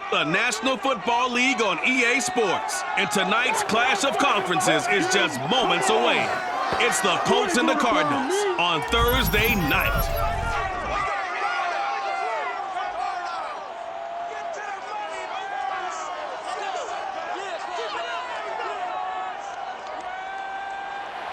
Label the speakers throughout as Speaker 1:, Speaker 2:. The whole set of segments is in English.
Speaker 1: The National Football League on EA Sports. And tonight's clash of conferences is just moments away. It's the Colts and the Cardinals on Thursday night.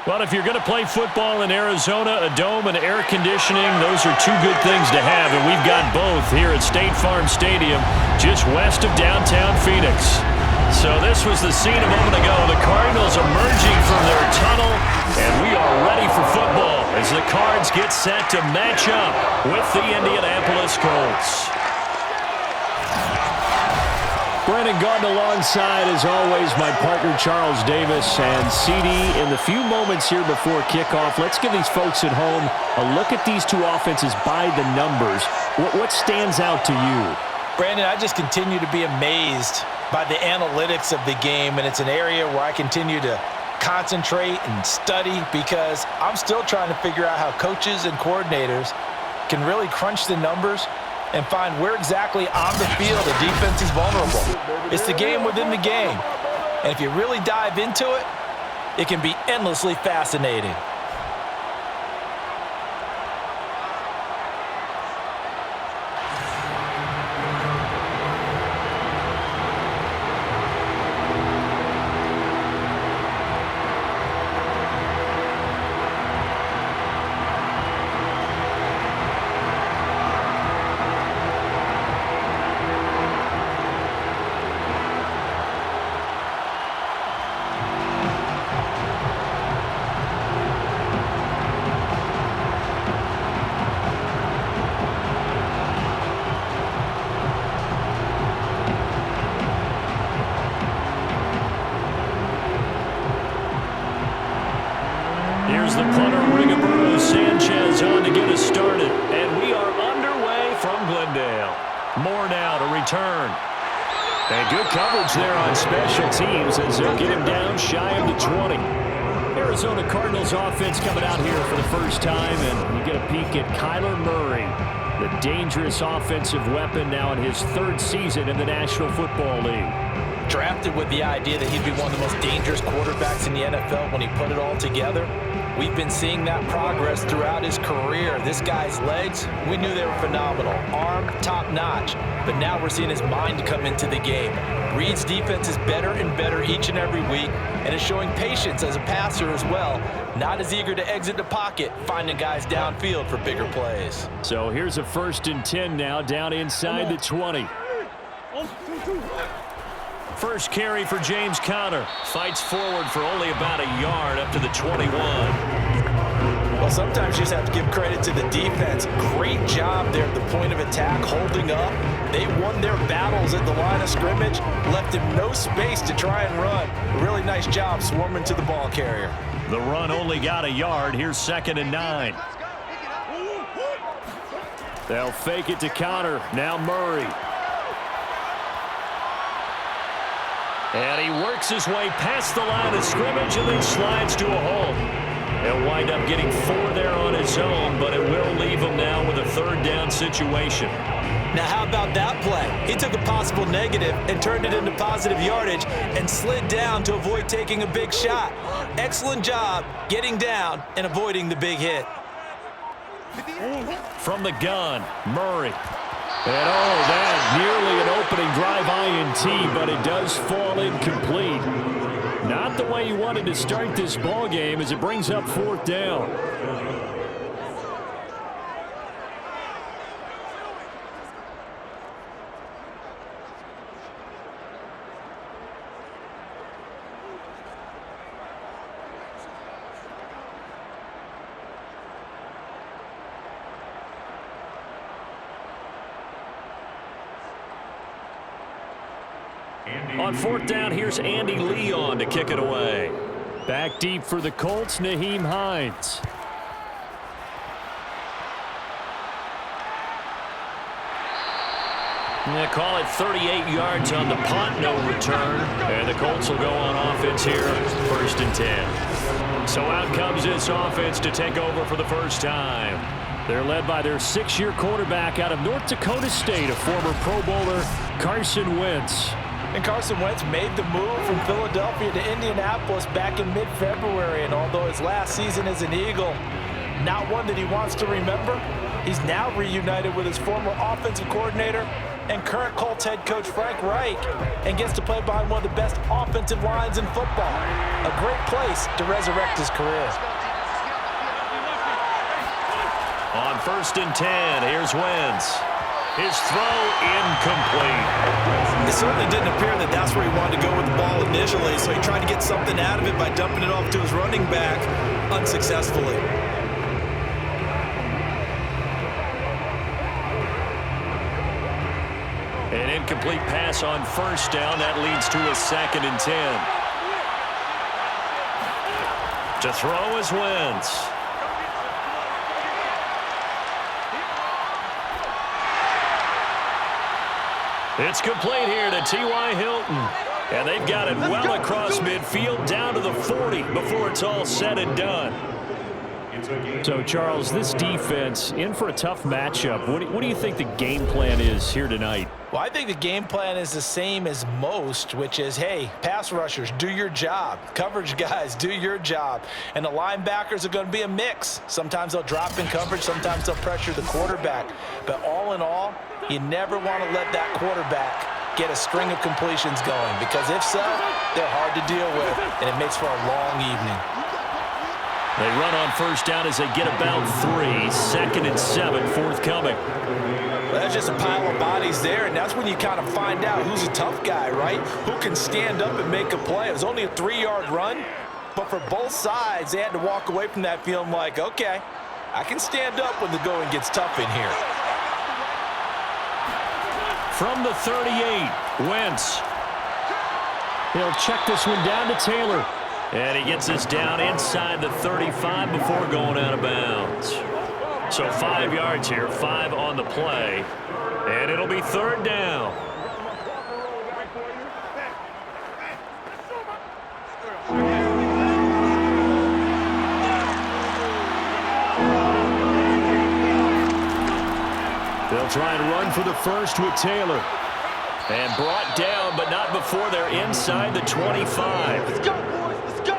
Speaker 2: Well, if you're going to play football in Arizona, a dome and air conditioning, those are two good things to have, and we've got both here at State Farm Stadium, just west of downtown Phoenix. So this was the scene a moment ago. The Cardinals emerging from their tunnel, and we are ready for football as the Cards get set to match up with the Indianapolis Colts. Brandon Gaudin alongside, as always, my partner Charles Davis. And CD, in the few moments here before kickoff, let's give these folks at home a look at these two offenses by the numbers. What stands out to you?
Speaker 3: Brandon, I just continue to be amazed by the analytics of the game, and it's an area where I continue to concentrate and study because I'm still trying to figure out how coaches and coordinators can really crunch the numbers and find where exactly on the field the defense is vulnerable. It's the game within the game. And if you really dive into it, it can be endlessly fascinating.
Speaker 2: Here's the punter, Rigobert Sanchez, on to get us started. And we are underway from Glendale. More now to return. And good coverage there on special teams as they'll get him down shy of the 20. Arizona Cardinals offense coming out here for the first time, and you get a peek at Kyler Murray, the dangerous offensive weapon now in his third season in the National Football League.
Speaker 3: Drafted with the idea that he'd be one of the most dangerous quarterbacks in the NFL when he put it all together. We've been seeing that progress throughout his career. This guy's legs, we knew they were phenomenal. Arm, top-notch. But now we're seeing his mind come into the game. Reed's defense is better and better each and every week, and is showing patience as a passer as well. Not as eager to exit the pocket, finding guys downfield for bigger plays.
Speaker 2: So here's a 1st and 10 now, down inside the 20. First carry for James Conner. Fights forward for only about a yard up to the 21.
Speaker 3: Well, sometimes you just have to give credit to the defense. Great job there at the point of attack, holding up. They won their battles at the line of scrimmage, left him no space to try and run. A really nice job swarming to the ball carrier.
Speaker 2: The run only got a yard. Here's 2nd and 9. They'll fake it to Conner. Now Murray. And he works his way past the line of scrimmage and then slides to a hole. He'll wind up getting 4 there on his own, but it will leave him now with a 3rd down situation.
Speaker 3: Now how about that play? He took a possible negative and turned it into positive yardage and slid down to avoid taking a big shot. Excellent job getting down and avoiding the big hit.
Speaker 2: From the gun, Murray. And that nearly an opening drive INT, but it does fall incomplete. Not the way you wanted to start this ball game as it brings up 4th down. On 4th down, here's Andy Leon to kick it away. Back deep for the Colts, Nyheim Hines. They call it 38 yards on the punt, no return. And the Colts will go on offense here, 1st and 10. So out comes this offense to take over for the first time. They're led by their 6-year quarterback out of North Dakota State, a former Pro Bowler, Carson Wentz.
Speaker 3: And Carson Wentz made the move from Philadelphia to Indianapolis back in mid-February. And although his last season as an Eagle, not one that he wants to remember, he's now reunited with his former offensive coordinator and current Colts head coach Frank Reich, and gets to play behind one of the best offensive lines in football. A great place to resurrect his career.
Speaker 2: On 1st and 10, here's Wentz. His throw incomplete.
Speaker 3: It certainly didn't appear that that's where he wanted to go with the ball initially, so he tried to get something out of it by dumping it off to his running back unsuccessfully.
Speaker 2: An incomplete pass on 1st down. That leads to a 2nd and 10. To throw is Wentz. It's complete here to T.Y. Hilton. And they've got it well across midfield down to the 40 before it's all said and done. So, Charles, this defense in for a tough matchup. What do you think the game plan is here tonight?
Speaker 3: Well, I think the game plan is the same as most, which is, hey, pass rushers, do your job. Coverage guys, do your job. And the linebackers are going to be a mix. Sometimes they'll drop in coverage. Sometimes they'll pressure the quarterback. But all in all, you never want to let that quarterback get a string of completions going, because if so, they're hard to deal with, and it makes for a long evening.
Speaker 2: They run on 1st down as they get about 3. 2nd and 7 forthcoming.
Speaker 3: Well, that's just a pile of bodies there, and that's when you kind of find out who's a tough guy, right? Who can stand up and make a play. It was only a 3-yard run, but for both sides, they had to walk away from that feeling like, okay, I can stand up when the going gets tough in here.
Speaker 2: From the 38, Wentz. He'll check this one down to Taylor. And he gets this down inside the 35 before going out of bounds. So 5 yards here, 5 on the play. And it'll be 3rd down. They'll try and run for the 1st with Taylor. And brought down, but not before they're inside the 25.
Speaker 4: Let's go, boys. Let's go.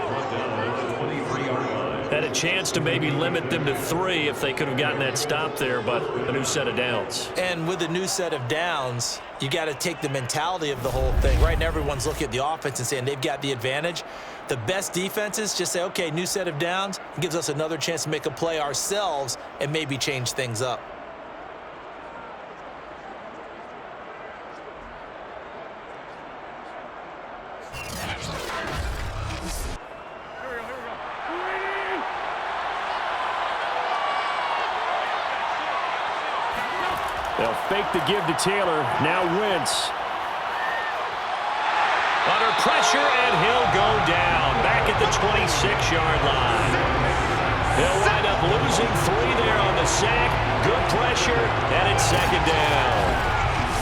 Speaker 2: Had a chance to maybe limit them to 3 if they could have gotten that stop there, but a new set of downs.
Speaker 3: And with a new set of downs, you got to take the mentality of the whole thing. Right now, everyone's looking at the offense and saying they've got the advantage. The best defenses just say, okay, new set of downs. It gives us another chance to make a play ourselves and maybe change things up.
Speaker 2: They'll fake the give to Taylor. Now Wentz. Under pressure, and he'll go down. Back at the 26-yard line. He'll wind up losing 3 there on the sack. Good pressure, and it's 2nd down.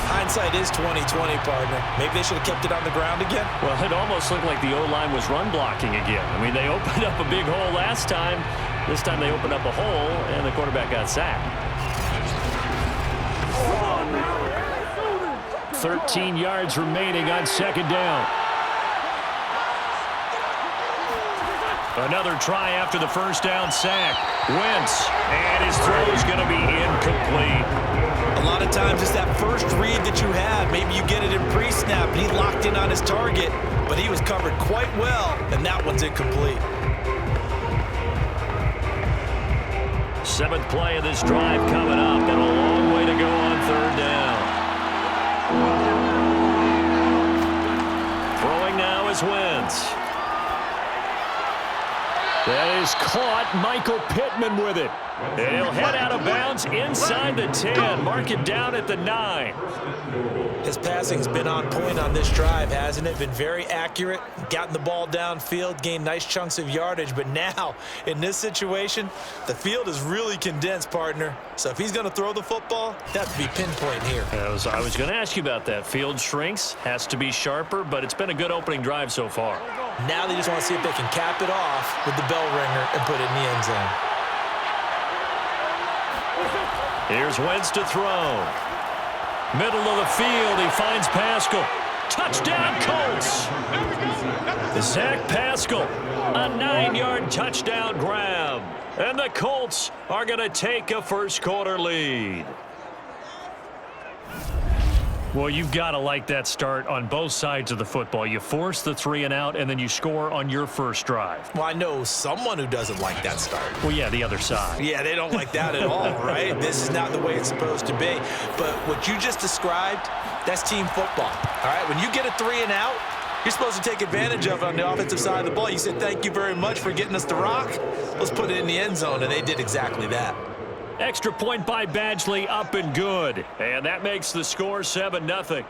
Speaker 3: Hindsight is 20/20, partner. Maybe they should have kept it on the ground again.
Speaker 2: Well, it almost looked like the O-line was run blocking again. I mean, they opened up a big hole last time. This time they opened up a hole, and the quarterback got sacked. 13 yards remaining on 2nd down. Another try after the 1st down sack. Wentz, and his throw is going to be incomplete.
Speaker 3: A lot of times it's that first read that you have. Maybe you get it in pre-snap, and he locked in on his target, but he was covered quite well, and that one's incomplete.
Speaker 2: 7th play of this drive coming up, and a long way to go on 3rd down. Throwing now is Wentz. That is caught. Michael Pittman with it. And he'll head out of bounds inside the 10. Mark it down at the 9.
Speaker 3: His passing's been on point on this drive, hasn't it? Been very accurate, gotten the ball downfield, gained nice chunks of yardage. But now, in this situation, the field is really condensed, partner. So if he's going to throw the football, that would be pinpoint here.
Speaker 2: I was going to ask you about that. Field shrinks, has to be sharper, but it's been a good opening drive so far.
Speaker 3: Now they just want to see if they can cap it off with the bell ringer and put it in the end zone.
Speaker 2: Here's Wentz to throw. Middle of the field, he finds Pascal. Touchdown, Colts! Zach Pascal, a 9-yard touchdown grab. And the Colts are going to take a first-quarter lead. Well, you've got to like that start on both sides of the football. You force the 3 and out, and then you score on your first drive.
Speaker 3: Well, I know someone who doesn't like that start.
Speaker 2: Well, yeah, the other side.
Speaker 3: Yeah, they don't like that at all, right? This is not the way it's supposed to be. But what you just described, that's team football, all right? When you get a 3 and out, you're supposed to take advantage of it on the offensive side of the ball. You said, thank you very much for getting us the rock. Let's put it in the end zone, and they did exactly that.
Speaker 2: Extra point by Badgley, up and good. And that makes the score 7-0.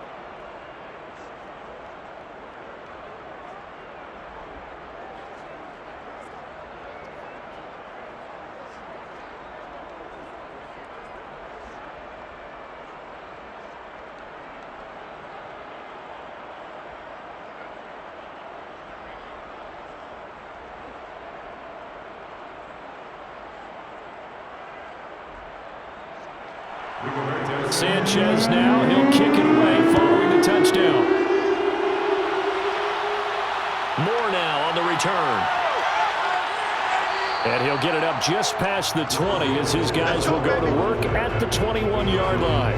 Speaker 2: Sanchez now, he'll kick it away following the touchdown. Moore now on the return. And he'll get it up just past the 20 as his guys will go to work at the 21-yard line.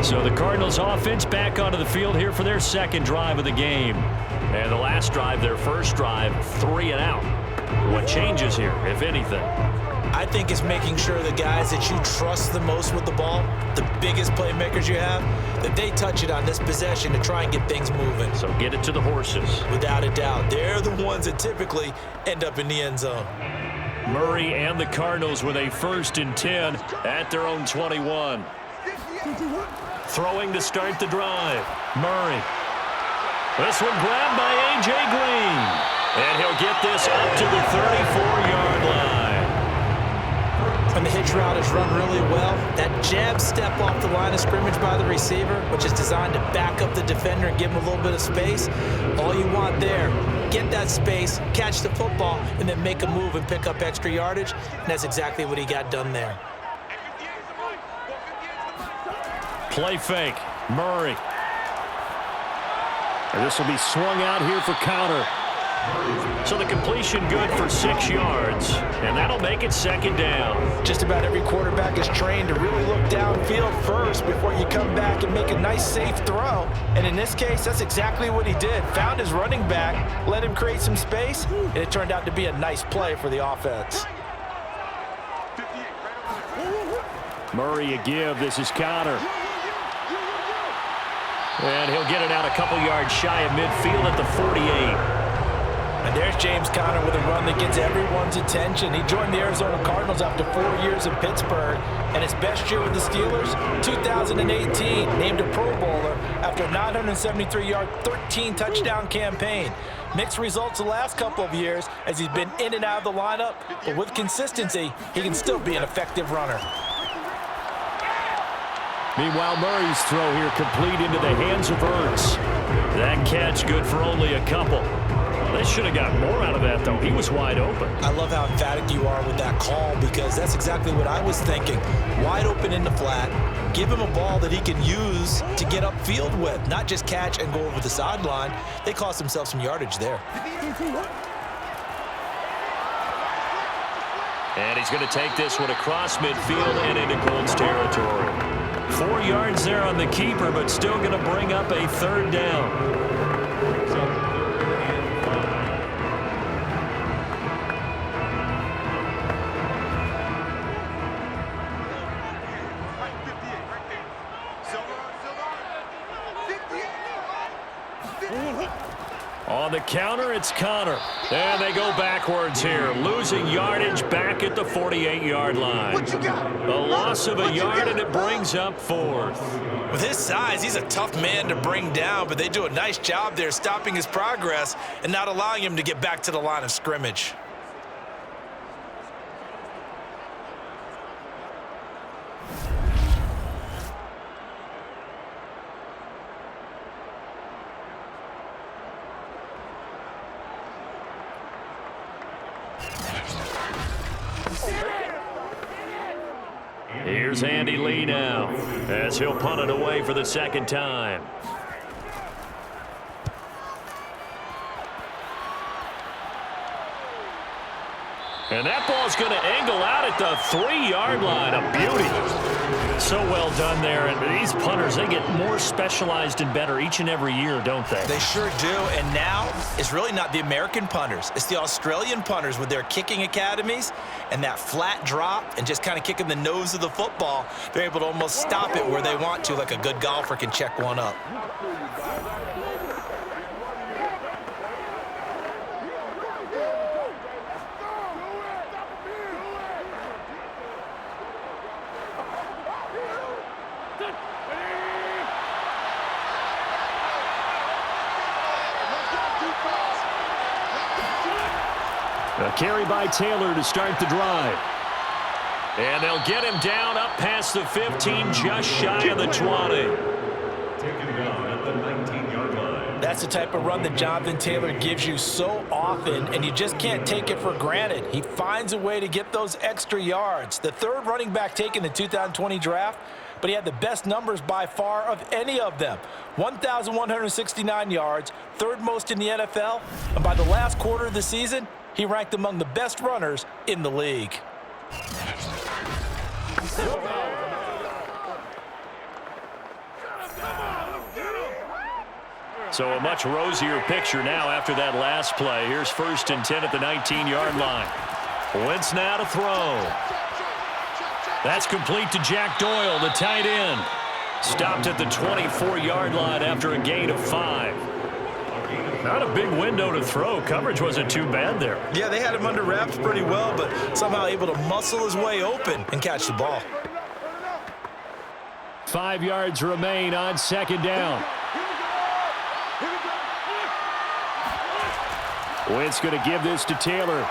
Speaker 2: So the Cardinals offense back onto the field here for their second drive of the game. And the last drive, their first drive, 3 and out. What changes here, if anything?
Speaker 3: I think it's making sure the guys that you trust the most with the ball, the biggest playmakers you have, that they touch it on this possession to try and get things moving.
Speaker 2: So get it to the horses.
Speaker 3: Without a doubt. They're the ones that typically end up in the end zone.
Speaker 2: Murray and the Cardinals with a 1st and 10 at their own 21. Throwing to start the drive. Murray. This one grabbed by A.J. Green. And he'll get this up to the 34-yard line.
Speaker 3: When the hitch route is run really well, that jab step off the line of scrimmage by the receiver, which is designed to back up the defender and give him a little bit of space, all you want there, get that space, catch the football, and then make a move and pick up extra yardage, and that's exactly what he got done there.
Speaker 2: Play fake. Murray. And this will be swung out here for counter. So the completion good for 6 yards, and that'll make it 2nd down.
Speaker 3: Just about every quarterback is trained to really look downfield first before you come back and make a nice, safe throw. And in this case, that's exactly what he did. Found his running back, let him create some space, and it turned out to be a nice play for the offense.
Speaker 2: Murray a give. This is counter. And he'll get it out a couple yards shy of midfield at the 48.
Speaker 3: And there's James Conner with a run that gets everyone's attention. He joined the Arizona Cardinals after 4 years in Pittsburgh. And his best year with the Steelers, 2018, named a Pro Bowler after a 973-yard, 13-touchdown campaign. Mixed results the last couple of years as he's been in and out of the lineup. But with consistency, he can still be an effective runner.
Speaker 2: Meanwhile, Murray's throw here complete into the hands of Ertz. That catch good for only a couple. They should have got more out of that, though. He was wide open.
Speaker 3: I love how emphatic you are with that call because that's exactly what I was thinking. Wide open in the flat. Give him a ball that he can use to get upfield with, not just catch and go over the sideline. They cost themselves some yardage there.
Speaker 2: And he's going to take this one across midfield and into Colts territory. 4 yards there on the keeper, but still going to bring up a 3rd down. On the counter, it's Conner. And they go backwards here, losing yardage back at the 48-yard line. A loss of a yard, and it brings up 4th.
Speaker 3: With his size, he's a tough man to bring down, but they do a nice job there stopping his progress and not allowing him to get back to the line of scrimmage.
Speaker 2: Here's Andy Lee now as he'll punt it away for the second time. And that ball's going to angle out at the 3-yard line. A beauty. So well done there. And these punters, they get more specialized and better each and every year, don't they?
Speaker 3: They sure do. And now it's really not the American punters. It's the Australian punters with their kicking academies and that flat drop and just kind of kicking the nose of the football. They're able to almost stop it where they want to, like a good golfer can check one up.
Speaker 2: A carry by Taylor to start the drive. And they'll get him down up past the 15, just shy of the 20.
Speaker 4: Taken down at the 19-yard line.
Speaker 3: That's the type of run that Jonathan Taylor gives you so often, and you just can't take it for granted. He finds a way to get those extra yards. The third running back taken in the 2020 draft, but he had the best numbers by far of any of them. 1,169 yards, third most in the NFL, and by the last quarter of the season, he ranked among the best runners in the league.
Speaker 2: So a much rosier picture now after that last play. Here's 1st and 10 at the 19-yard line. Wentz now to throw. That's complete to Jack Doyle, the tight end. Stopped at the 24-yard line after a gain of 5. Not a big window to throw. Coverage wasn't too bad there.
Speaker 3: Yeah, they had him under wraps pretty well, but somehow able to muscle his way open and catch the ball.
Speaker 2: 5 yards remain on 2nd down. Wentz going to give this to Taylor.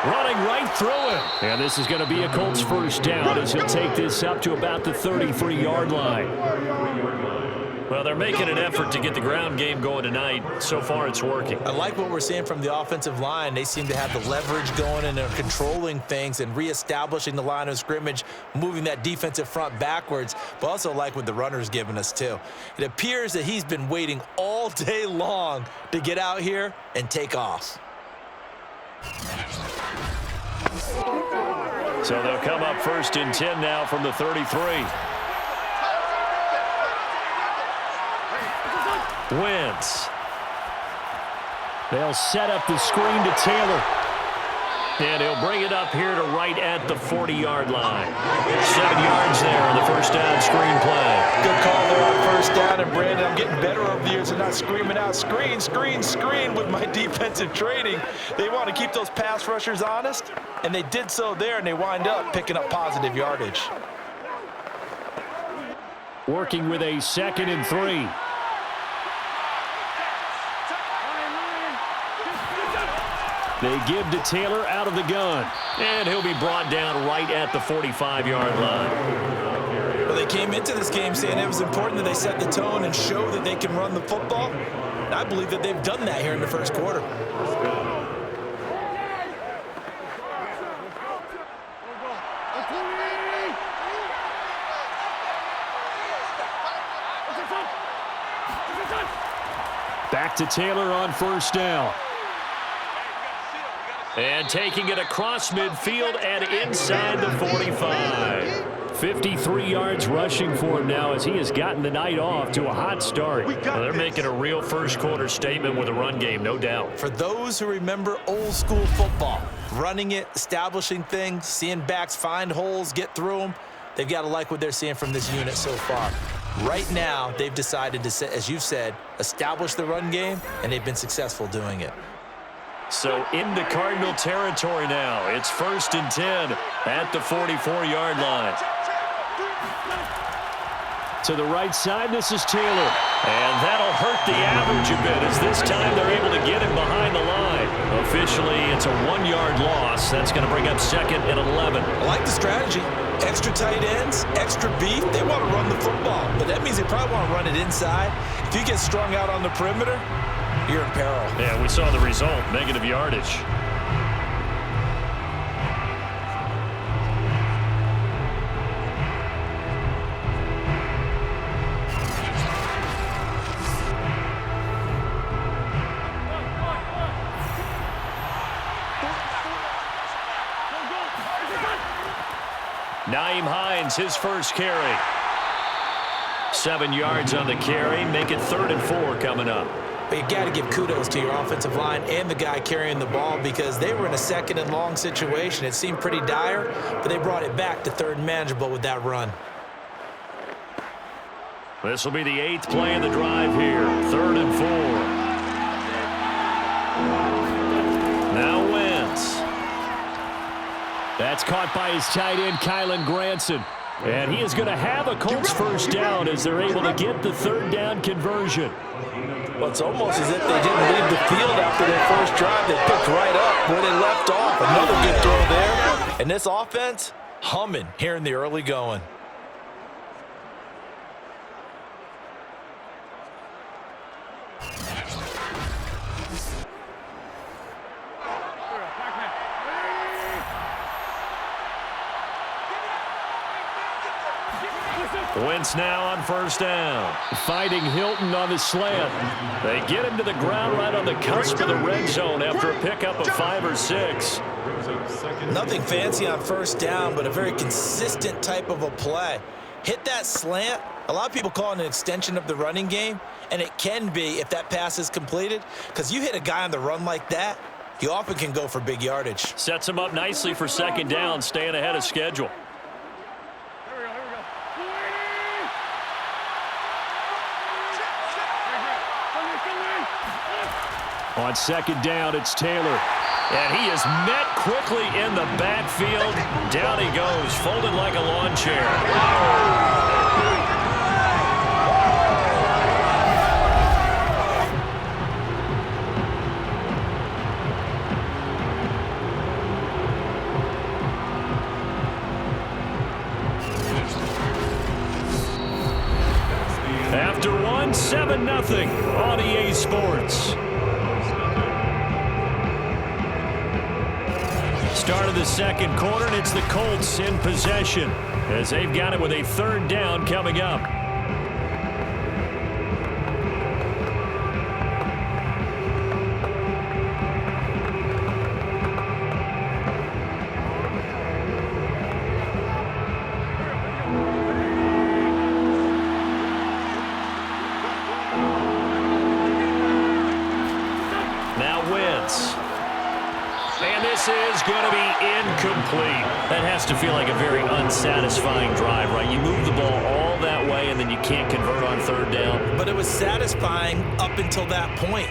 Speaker 2: Running right through him. And this is going to be a Colts 1st down as he'll take this up to about the 33-yard line. Well, they're making an effort to get the ground game going tonight. So far, it's working.
Speaker 3: I like what we're seeing from the offensive line. They seem to have the leverage going, and they're controlling things and reestablishing the line of scrimmage, moving that defensive front backwards, but also like what the runner's giving us, too. It appears that he's been waiting all day long to get out here and take off.
Speaker 2: So they'll come up 1st and 10 now from the 33. Wentz. They'll set up the screen to Taylor. And he'll bring it up here to right at the 40-yard line. 7 yards there on the 1st down screen play.
Speaker 3: Good call there on 1st down. And, Brandon, I'm getting better over the years and not screaming out, screen, screen, screen with my defensive training. They want to keep those pass rushers honest, and they did so there, and they wind up picking up positive yardage.
Speaker 2: Working with a 2nd and 3. They give to Taylor out of the gun. And he'll be brought down right at the 45-yard line.
Speaker 3: Well, they came into this game saying it was important that they set the tone and show that they can run the football. And I believe that they've done that here in the 1st quarter.
Speaker 2: Back to Taylor on 1st down. And taking it across midfield and inside the 45. 53 yards rushing for him now as he has gotten the night off to a hot start. Well, they're making a real 1st quarter statement with a run game, no doubt.
Speaker 3: For those who remember old school football, running it, establishing things, seeing backs find holes, get through them, they've got to like what they're seeing from this unit so far. Right now, they've decided to, as you've said, establish the run game, and they've been successful doing it.
Speaker 2: So into Cardinal territory now. It's 1st and 10 at the 44-yard line. To the right side, this is Taylor. And that'll hurt the average a bit as this time they're able to get him behind the line. Officially, it's a 1-yard loss. That's going to bring up 2nd and 11.
Speaker 3: I like the strategy. Extra tight ends, extra beef. They want to run the football, but that means they probably want to run it inside. If you get strung out on the perimeter, you're in peril.
Speaker 2: Yeah, we saw the result, negative yardage. Nyheim Hines, his first carry. 7 yards on the carry. Make it 3rd and 4 coming up.
Speaker 3: But you got to give kudos to your offensive line and the guy carrying the ball because they were in a 2nd and long situation. It seemed pretty dire, but they brought it back to 3rd and manageable with that run.
Speaker 2: This will be the 8th play of the drive here. 3rd and 4. Now Wentz. That's caught by his tight end, Kylen Granson. And he is going to have a Colts first down as they're able to get the 3rd down conversion.
Speaker 3: Well, it's almost as if they didn't leave the field after their first drive. They picked right up where they left off. Another good throw there. And this offense, humming here in the early going.
Speaker 2: Wentz now on first down. Fighting Hilton on the slant. They get him to the ground right on the cusp of the red zone after a pickup of 5 or 6.
Speaker 3: Nothing fancy on first down, but a very consistent type of a play. Hit that slant. A lot of people call it an extension of the running game, and it can be if that pass is completed, because you hit a guy on the run like that, you often can go for big yardage.
Speaker 2: Sets him up nicely for 2nd down, staying ahead of schedule. On 2nd down, it's Taylor. And he is met quickly in the backfield. Down he goes, folded like a lawn chair. After one, 7-0 on EA Sports. Start of the 2nd quarter, and it's the Colts in possession as they've got it with a 3rd down coming up. Now Wentz. And this is going to be incomplete. That has to feel like a very unsatisfying drive, right? You move the ball all that way, and then you can't convert on 3rd down.
Speaker 3: But it was satisfying up until that point.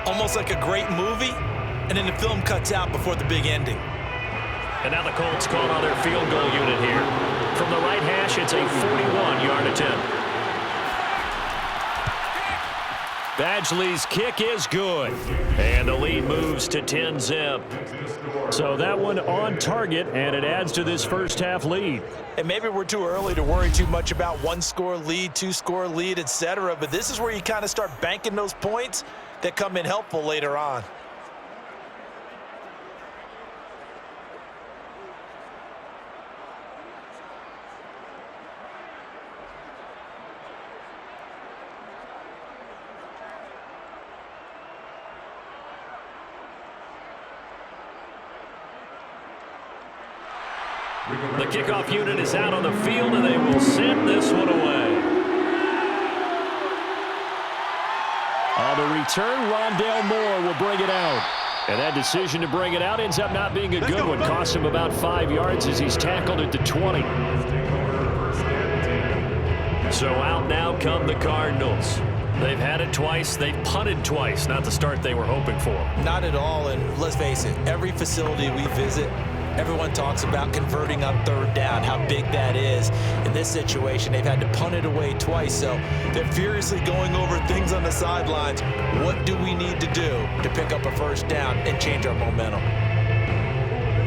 Speaker 3: Almost like a great movie, and then the film cuts out before the big ending.
Speaker 2: And now the Colts call on their field goal unit here. From the right hash, it's a 41-yard attempt. Badgley's kick is good. And the lead moves to 10-zip. So that one on target, and it adds to this first-half lead.
Speaker 3: And maybe we're too early to worry too much about 1-score lead, 2-score lead, etc. But this is where you kind of start banking those points that come in helpful later on.
Speaker 2: The kickoff unit is out on the field, and they will send this one away. On the return, Rondale Moore will bring it out. And that decision to bring it out ends up not being a good one. Costs him about 5 yards as he's tackled at the 20. So out now come the Cardinals. They've had it twice. They've punted twice. Not the start they were hoping for.
Speaker 3: Not at all, and let's face it, every facility we visit, everyone talks about converting on 3rd down, how big that is. In this situation, they've had to punt it away twice, so they're furiously going over things on the sidelines. What do we need to do to pick up a first down and change our momentum?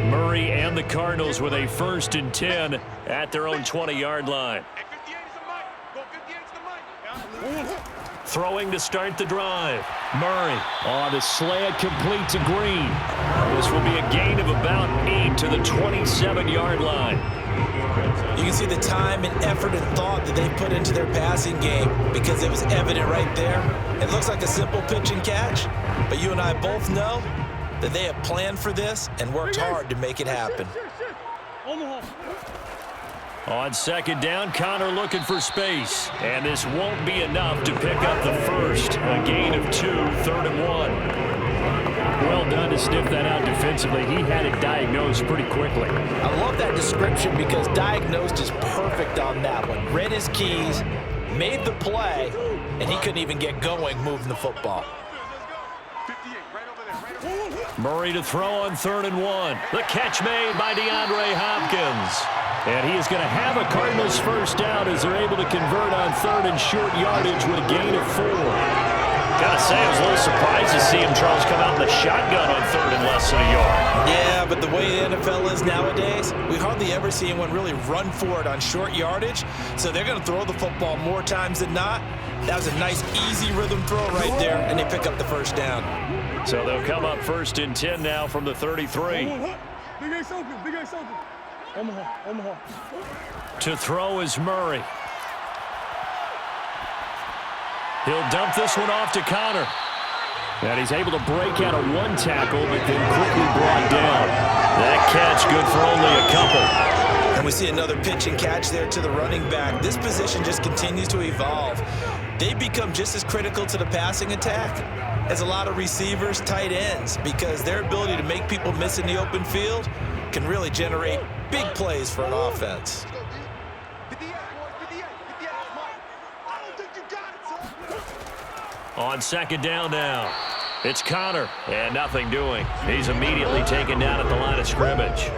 Speaker 2: Murray and the Cardinals with a 1st and 10 at their own 20-yard line. Throwing to start the drive. Murray on the slant, complete to Green. This will be a gain of about 8 to the 27-yard line.
Speaker 3: You can see the time and effort and thought that they put into their passing game because it was evident right there. It looks like a simple pitch and catch, but you and I both know that they have planned for this and worked hard to make it happen.
Speaker 2: On second down, Connor looking for space. And this won't be enough to pick up the first. A gain of 2, 3rd and 1. Well done to sniff that out defensively. He had it diagnosed pretty quickly.
Speaker 3: I love that description because diagnosed is perfect on that one. Read his keys, made the play, and he couldn't even get going moving the football.
Speaker 2: Murray to throw on 3rd and 1. The catch made by DeAndre Hopkins. And he is going to have a Cardinals first down as they're able to convert on 3rd and short yardage with a gain of 4. Gotta say, I was a little surprised to see him, Charles, come out in the shotgun on 3rd and less than a yard.
Speaker 3: Yeah, but the way the NFL is nowadays, we hardly ever see anyone really run for it on short yardage. So they're going to throw the football more times than not. That was a nice, easy rhythm throw right there, and they pick up the first down.
Speaker 2: So they'll come up 1st and 10 now from the 33.
Speaker 5: Big Ace open, Big Ace open. Omaha.
Speaker 2: To throw is Murray. He'll dump this one off to Connor. And he's able to break out of 1 tackle, but then quickly brought down. That catch good for only a couple.
Speaker 3: And we see another pitch and catch there to the running back. This position just continues to evolve. They become just as critical to the passing attack as a lot of receivers, tight ends, because their ability to make people miss in the open field can really generate big plays for an offense.
Speaker 2: On second down now, it's Connor, and nothing doing. He's immediately taken down at the line of scrimmage.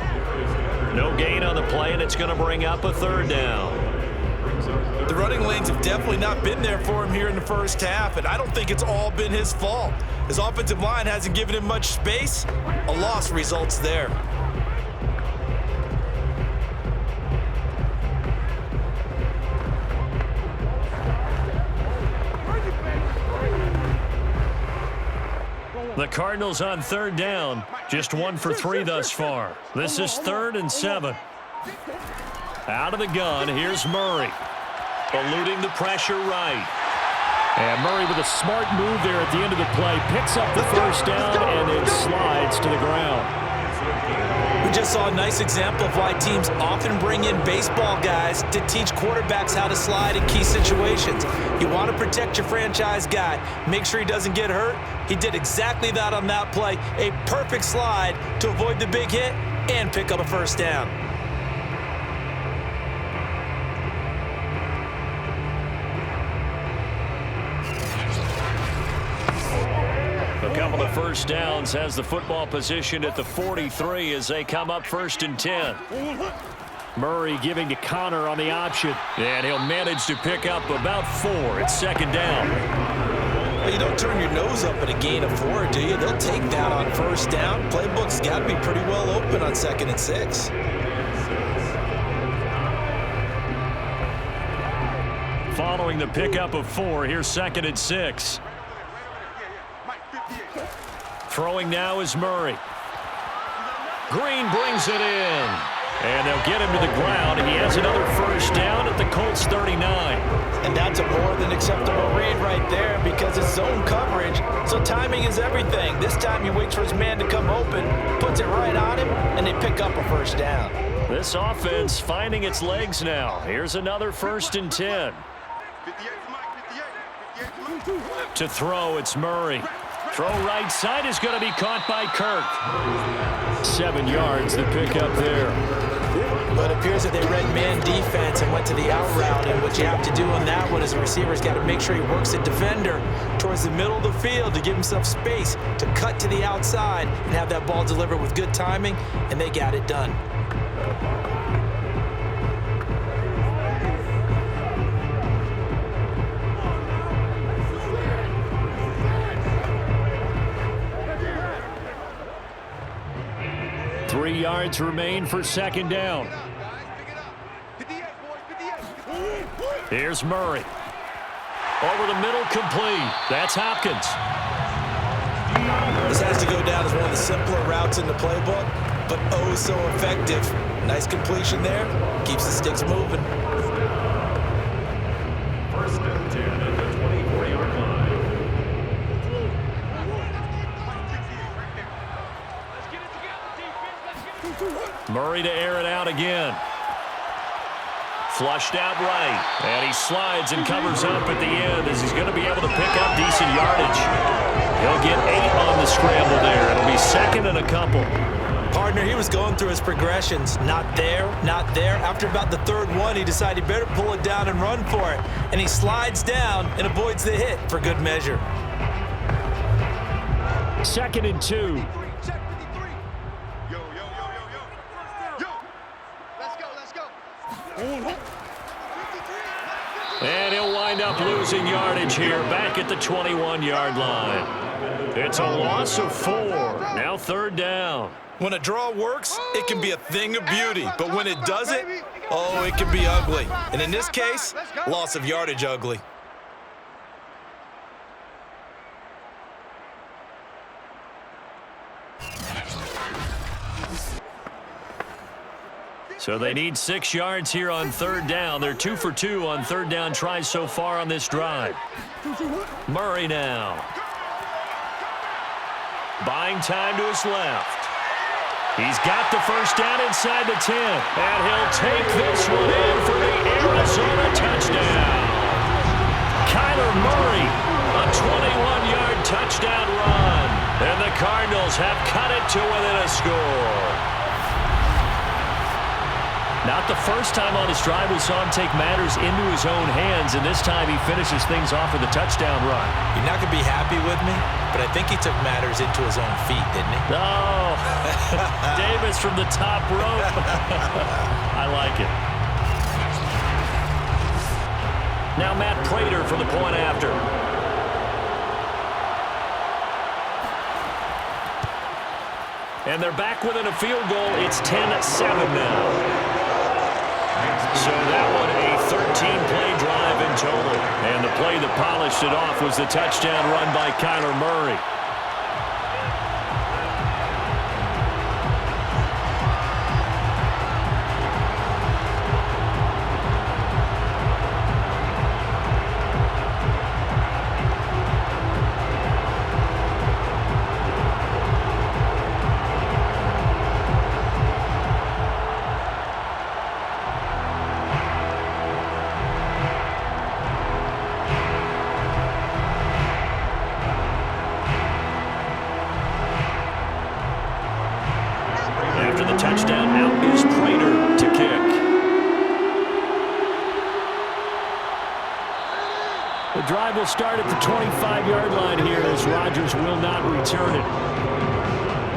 Speaker 2: No gain on the play, and it's going to bring up a 3rd down.
Speaker 3: The running lanes have definitely not been there for him here in the first half, and I don't think it's all been his fault. His offensive line hasn't given him much space. A loss results there.
Speaker 2: The Cardinals on 3rd down, just 1 for 3 thus far. This is 3rd and 7. Out of the gun, here's Murray. Eluding the pressure right. And Murray with a smart move there at the end of the play. Picks up the first down and then slides to the ground.
Speaker 3: We just saw a nice example of why teams often bring in baseball guys to teach quarterbacks how to slide in key situations. You want to protect your franchise guy. Make sure he doesn't get hurt. He did exactly that on that play. A perfect slide to avoid the big hit and pick up a first down.
Speaker 2: A couple of first downs has the football position at the 43 as they come up 1st and 10. Murray giving to Connor on the option, and he'll manage to pick up about 4. It's 2nd down.
Speaker 3: Well, you don't turn your nose up at a gain of 4, do you? They'll take that on first down. Playbook's got to be pretty well open on 2nd and 6.
Speaker 2: Following the pickup of 4, here's 2nd and 6. Throwing now is Murray. Green brings it in. And they'll get him to the ground, and he has another first down at the Colts 39.
Speaker 3: And that's a more than acceptable read right there because it's zone coverage, so timing is everything. This time he waits for his man to come open, puts it right on him, and they pick up a first down.
Speaker 2: This offense finding its legs now. Here's another 1st and 10. To throw, it's Murray. Throw right side is going to be caught by Kirk. 7 yards, the pickup there.
Speaker 3: But it appears that they read man defense and went to the out route, and what you have to do on that one is the receiver's got to make sure he works the defender towards the middle of the field to give himself space to cut to the outside and have that ball delivered with good timing, and they got it done.
Speaker 2: Three yards remain for 2nd down. Here's Murray. Over the middle, complete. That's Hopkins.
Speaker 3: This has to go down as one of the simpler routes in the playbook, but oh so effective. Nice completion there. Keeps the sticks moving.
Speaker 4: 1st and 10 at the 24-yard line.
Speaker 2: Murray to air it out again. Flushed out right. And he slides and covers up at the end as he's going to be able to pick up decent yardage. He'll get 8 on the scramble there. It'll be second and a couple.
Speaker 3: Partner, he was going through his progressions. Not there, not there. After about the third one, he decided he better pull it down and run for it. And he slides down and avoids the hit for good measure.
Speaker 2: Second and 2.
Speaker 5: Yo, yo, yo, yo, yo. Yo. Let's go.
Speaker 2: And he'll wind up losing yardage here back at the 21-yard line. It's a loss of 4. Now third down.
Speaker 3: When a draw works, it can be a thing of beauty. But when it doesn't, oh, it can be ugly. And in this case, loss of yardage ugly.
Speaker 2: So they need 6 yards here on third down. They're 2 for 2 on third down tries so far on this drive. Murray now. Buying time to his left. He's got the first down inside the 10. And he'll take this one in for the Arizona touchdown. Kyler Murray, a 21-yard touchdown run. And the Cardinals have cut it to within a score. Not the first time on his drive we saw him take matters into his own hands, and this time he finishes things off with a touchdown run.
Speaker 3: You're not going to be happy with me, but I think he took matters into his own feet, didn't he?
Speaker 2: Oh, Davis from the top rope. I like it. Now Matt Prater for the point after. And they're back within a field goal. It's 10-7 now. So that one a 13-play drive in total. And the play that polished it off was the touchdown run by Kyler Murray. Touchdown, out is Prater to kick. The drive will start at the 25-yard line here as Rodgers will not return it.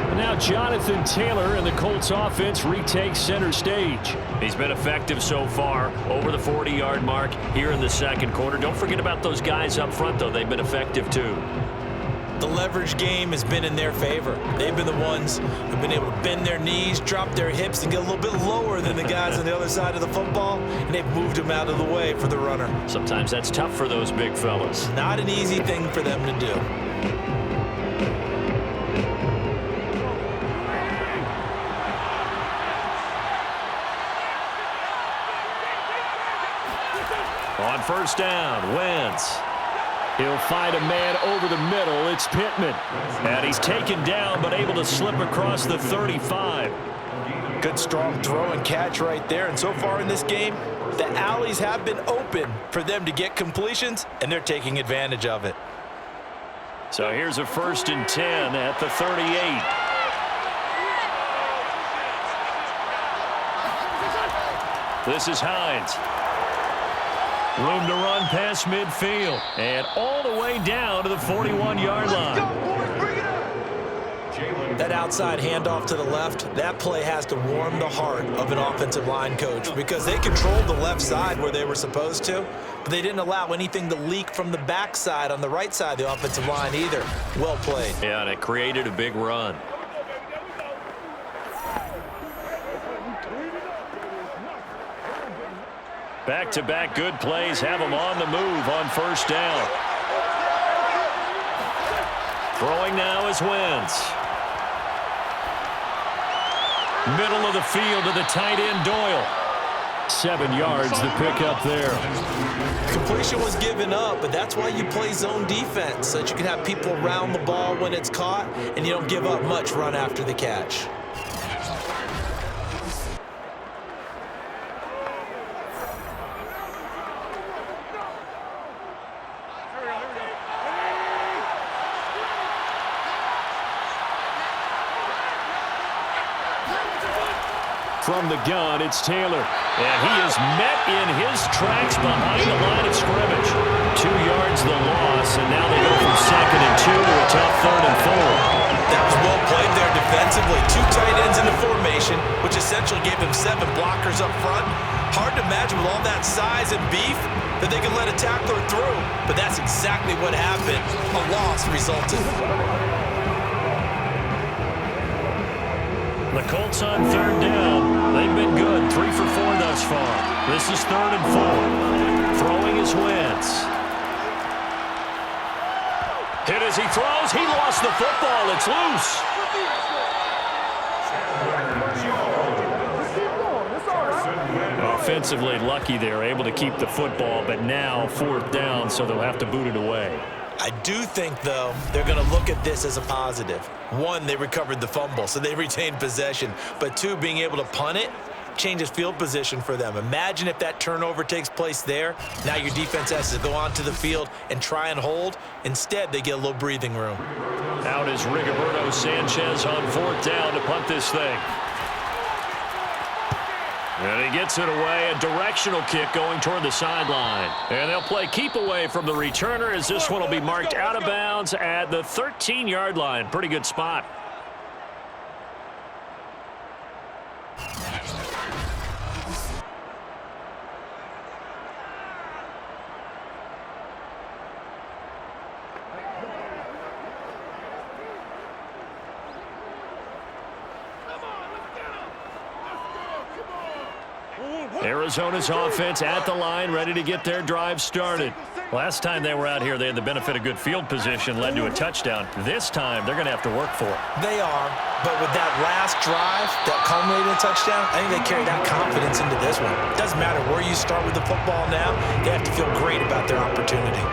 Speaker 2: And now Jonathan Taylor and the Colts offense retakes center stage. He's been effective so far over the 40-yard mark here in the second quarter. Don't forget about those guys up front, though. They've been effective, too.
Speaker 3: The leverage game has been in their favor. They've been the ones who've been able to bend their knees, drop their hips, and get a little bit lower than the guys on the other side of the football, and they've moved them out of the way for the runner.
Speaker 2: Sometimes that's tough for those big fellas.
Speaker 3: Not an easy thing for them to do.
Speaker 2: On first down, Wentz. He'll find a man over the middle. It's Pittman. And he's taken down, but able to slip across the 35.
Speaker 3: Good, strong throw and catch right there. And so far in this game, the alleys have been open for them to get completions, and they're taking advantage of it.
Speaker 2: So here's a 1st and 10 at the 38. This is Hines. Room to run past midfield. And all the way down to the 41-yard line.
Speaker 3: That outside handoff to the left, that play has to warm the heart of an offensive line coach because they controlled the left side where they were supposed to, but they didn't allow anything to leak from the backside on the right side of the offensive line either. Well played.
Speaker 2: Yeah, and it created a big run. Back-to-back good plays have them on the move on first down. Throwing now is Wentz. Middle of the field to the tight end, Doyle. 7 yards, the pickup there.
Speaker 3: Completion was given up, but that's why you play zone defense, so that you can have people around the ball when it's caught, and you don't give up much run after the catch.
Speaker 2: from the gun. It's Taylor. And he is met in his tracks behind the line of scrimmage. 2 yards the loss, and now they go from 2nd and 2 to a tough 3rd and 4.
Speaker 3: That was well played there defensively. 2 tight ends in the formation, which essentially gave them 7 blockers up front. Hard to imagine with all that size and beef that they could let a tackler through. But that's exactly what happened. A loss resulted.
Speaker 2: The Colts on 3rd down. They've been good. 3 for 4 thus far. This is 3rd and 4. Throwing is Wentz. Hit as he throws. He lost the football. It's loose. Offensively lucky they're able to keep the football, but now 4th down, so they'll have to boot it away.
Speaker 3: I do think, though, they're going to look at this as a positive. 1, they recovered the fumble, so they retained possession. But 2, being able to punt it changes field position for them. Imagine if that turnover takes place there. Now your defense has to go onto the field and try and hold. Instead, they get a little breathing room.
Speaker 2: Out is Rigoberto Sanchez on 4th down to punt this thing. And he gets it away, a directional kick going toward the sideline. And they'll play keep away from the returner as this one will be marked out of bounds at the 13-yard line. Pretty good spot. Arizona's offense at the line, ready to get their drive started. Last time they were out here, they had the benefit of good field position, led to a touchdown. This time, they're going to have to work for it.
Speaker 3: They are, but with that last drive that culminated in a touchdown, I think they carry that confidence into this one. It doesn't matter where you start with the football now, they have to feel great about their opportunity.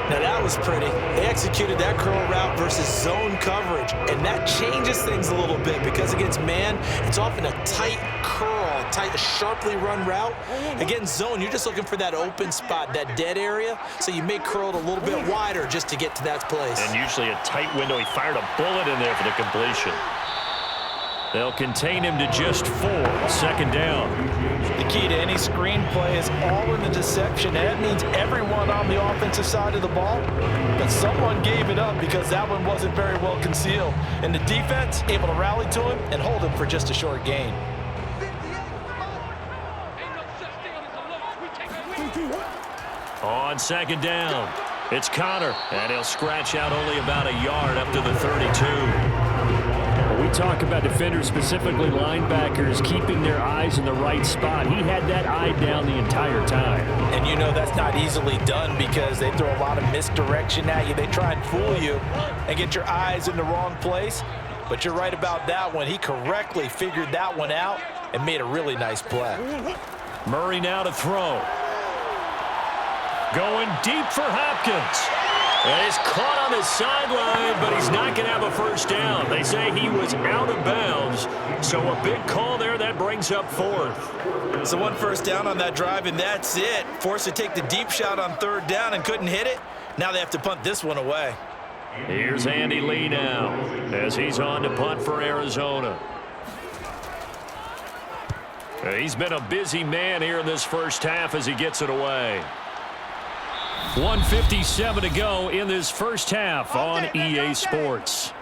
Speaker 3: Now that was pretty. They executed that curl route versus zone coverage, and that changes things a little bit because against man, it's often a tight curl, a sharply run route. Against zone, you're just looking for that open spot, that dead area, so you may curl it a little bit wider just to get to that place.
Speaker 2: And usually a tight window. He fired a bullet in there for the completion. They'll contain him to just 4. 2nd down.
Speaker 3: The key to any screen play is all in the deception. That means everyone on the offensive side of the ball, but someone gave it up because that one wasn't very well concealed. And the defense able to rally to him and hold him for just a short gain.
Speaker 2: On 2nd down, it's Connor, and he'll scratch out only about a yard up to the 32. We talk about defenders, specifically linebackers, keeping their eyes in the right spot. He had that eye down the entire time.
Speaker 3: And you know that's not easily done because they throw a lot of misdirection at you. They try and fool you and get your eyes in the wrong place. But you're right about that one. He correctly figured that one out and made a really nice play.
Speaker 2: Murray now to throw. Going deep for Hopkins. And he's caught on the sideline, but he's not going to have a first down. They say he was out of bounds, so a big call there that brings up 4th.
Speaker 3: So 1 first down on that drive, and that's it. Forced to take the deep shot on 3rd down and couldn't hit it. Now they have to punt this one away.
Speaker 2: Here's Andy Lee now as he's on to punt for Arizona. He's been a busy man here in this first half as he gets it away. 1:57 to go in this first half on EA Sports.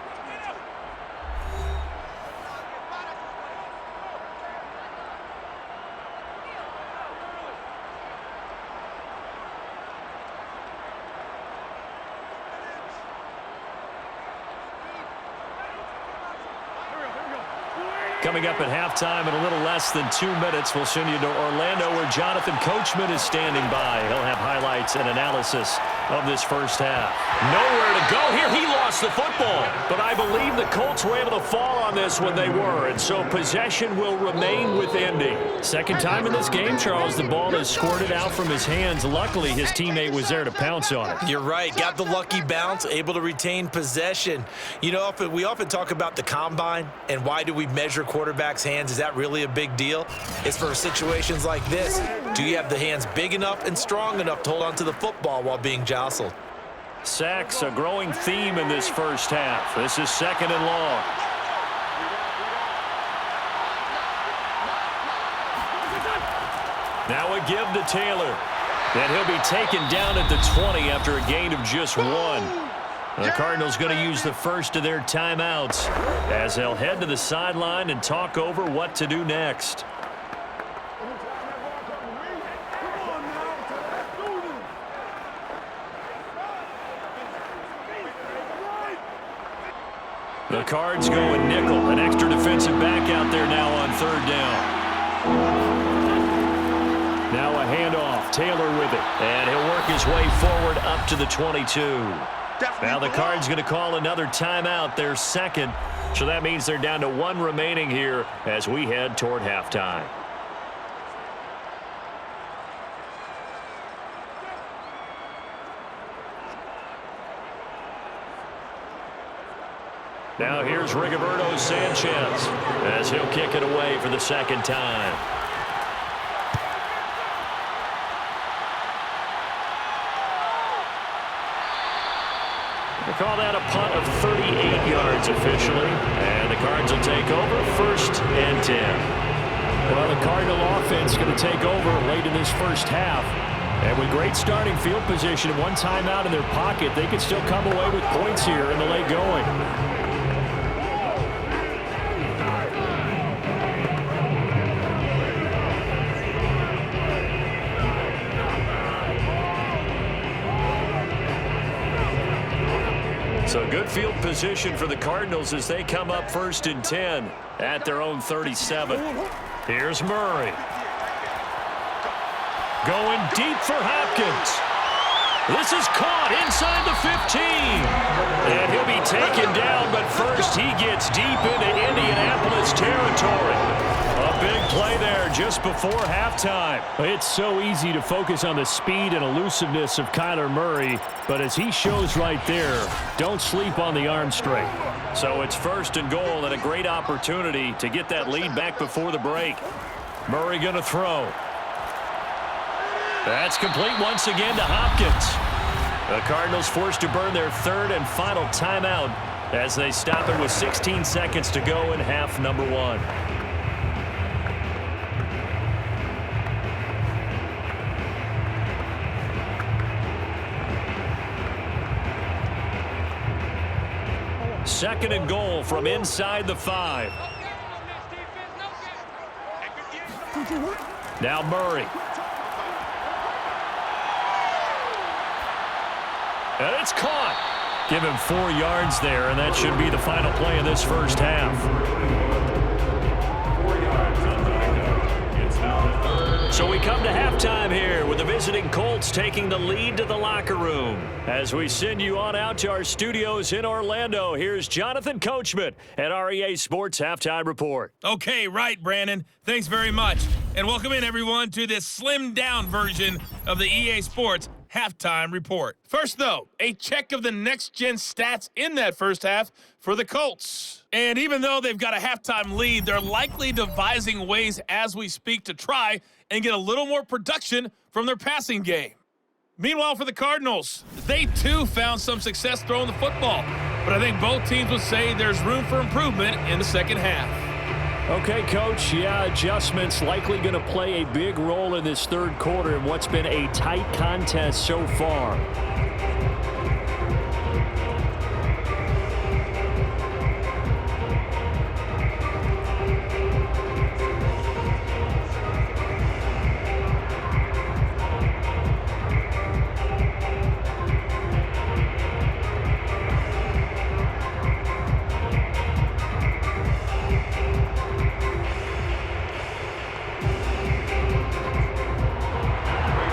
Speaker 2: Coming up at halftime in a little less than 2 minutes, we'll send you to Orlando where Jonathan Coachman is standing by. He'll have highlights and analysis of this first half. Nowhere to go here. He lost the football, but I believe the Colts were able to fall on this when they were, and so possession will remain with Indy. Second time in this game, Charles, the ball is squirted out from his hands. Luckily, his teammate was there to pounce on it.
Speaker 3: You're right. Got the lucky bounce, able to retain possession. You know, we often talk about the combine and why do we measure quarterbacks' hands. Is that really a big deal? It's for situations like this. Do you have the hands big enough and strong enough to hold on to the football while being jostled?
Speaker 2: Sacks, a growing theme in this first half. This is 2nd and long. give to Taylor. And he'll be taken down at the 20 after a gain of just 1. The Cardinals going to use the first of their timeouts as they'll head to the sideline and talk over what to do next. The Cards going nickel, an extra defensive back out there now on 3rd down. Now a handoff, Taylor with it, and he'll work his way forward up to the 22. Now the Cards going to call another timeout, their second, so that means they're down to 1 remaining here as we head toward halftime. Now here's Rigoberto Sanchez as he'll kick it away for the second time. They call that a punt of 38 yards officially, and the Cards will take over 1st and 10. Well, the Cardinal offense going to take over late in this first half. And with great starting field position and 1 timeout in their pocket, they could still come away with points here in the late going. So good field position for the Cardinals as they come up 1st and 10 at their own 37. Here's Murray. Going deep for Hopkins. This is caught inside the 15. And he'll be taken down, but first he gets deep into Indianapolis territory. A big play there just before halftime.
Speaker 6: It's so easy to focus on the speed and elusiveness of Kyler Murray, but as he shows right there, don't sleep on the arm strength.
Speaker 2: So it's 1st and goal and a great opportunity to get that lead back before the break. Murray going to throw. That's complete once again to Hopkins. The Cardinals forced to burn their 3rd and final timeout as they stop it with 16 seconds to go in half number 1. Second and goal from inside the 5. Now Murray. And it's caught. Give him 4 yards there, and that should be the final play of this first half. So we come to halftime here with the visiting Colts taking the lead to the locker room. As we send you on out to our studios in Orlando, here's Jonathan Coachman at REA Sports Halftime Report.
Speaker 7: Okay, right, Brandon. Thanks very much. And welcome in, everyone, to this slimmed-down version of the EA Sports Halftime Report. First, though, a check of the next-gen stats in that first half for the Colts. And even though they've got a halftime lead, they're likely devising ways as we speak to try and get a little more production from their passing game. Meanwhile, for the Cardinals, they too found some success throwing the football. But I think both teams would say there's room for improvement in the second half.
Speaker 6: Okay, Coach, yeah, adjustments likely going to play a big role in this 3rd quarter in what's been a tight contest so far.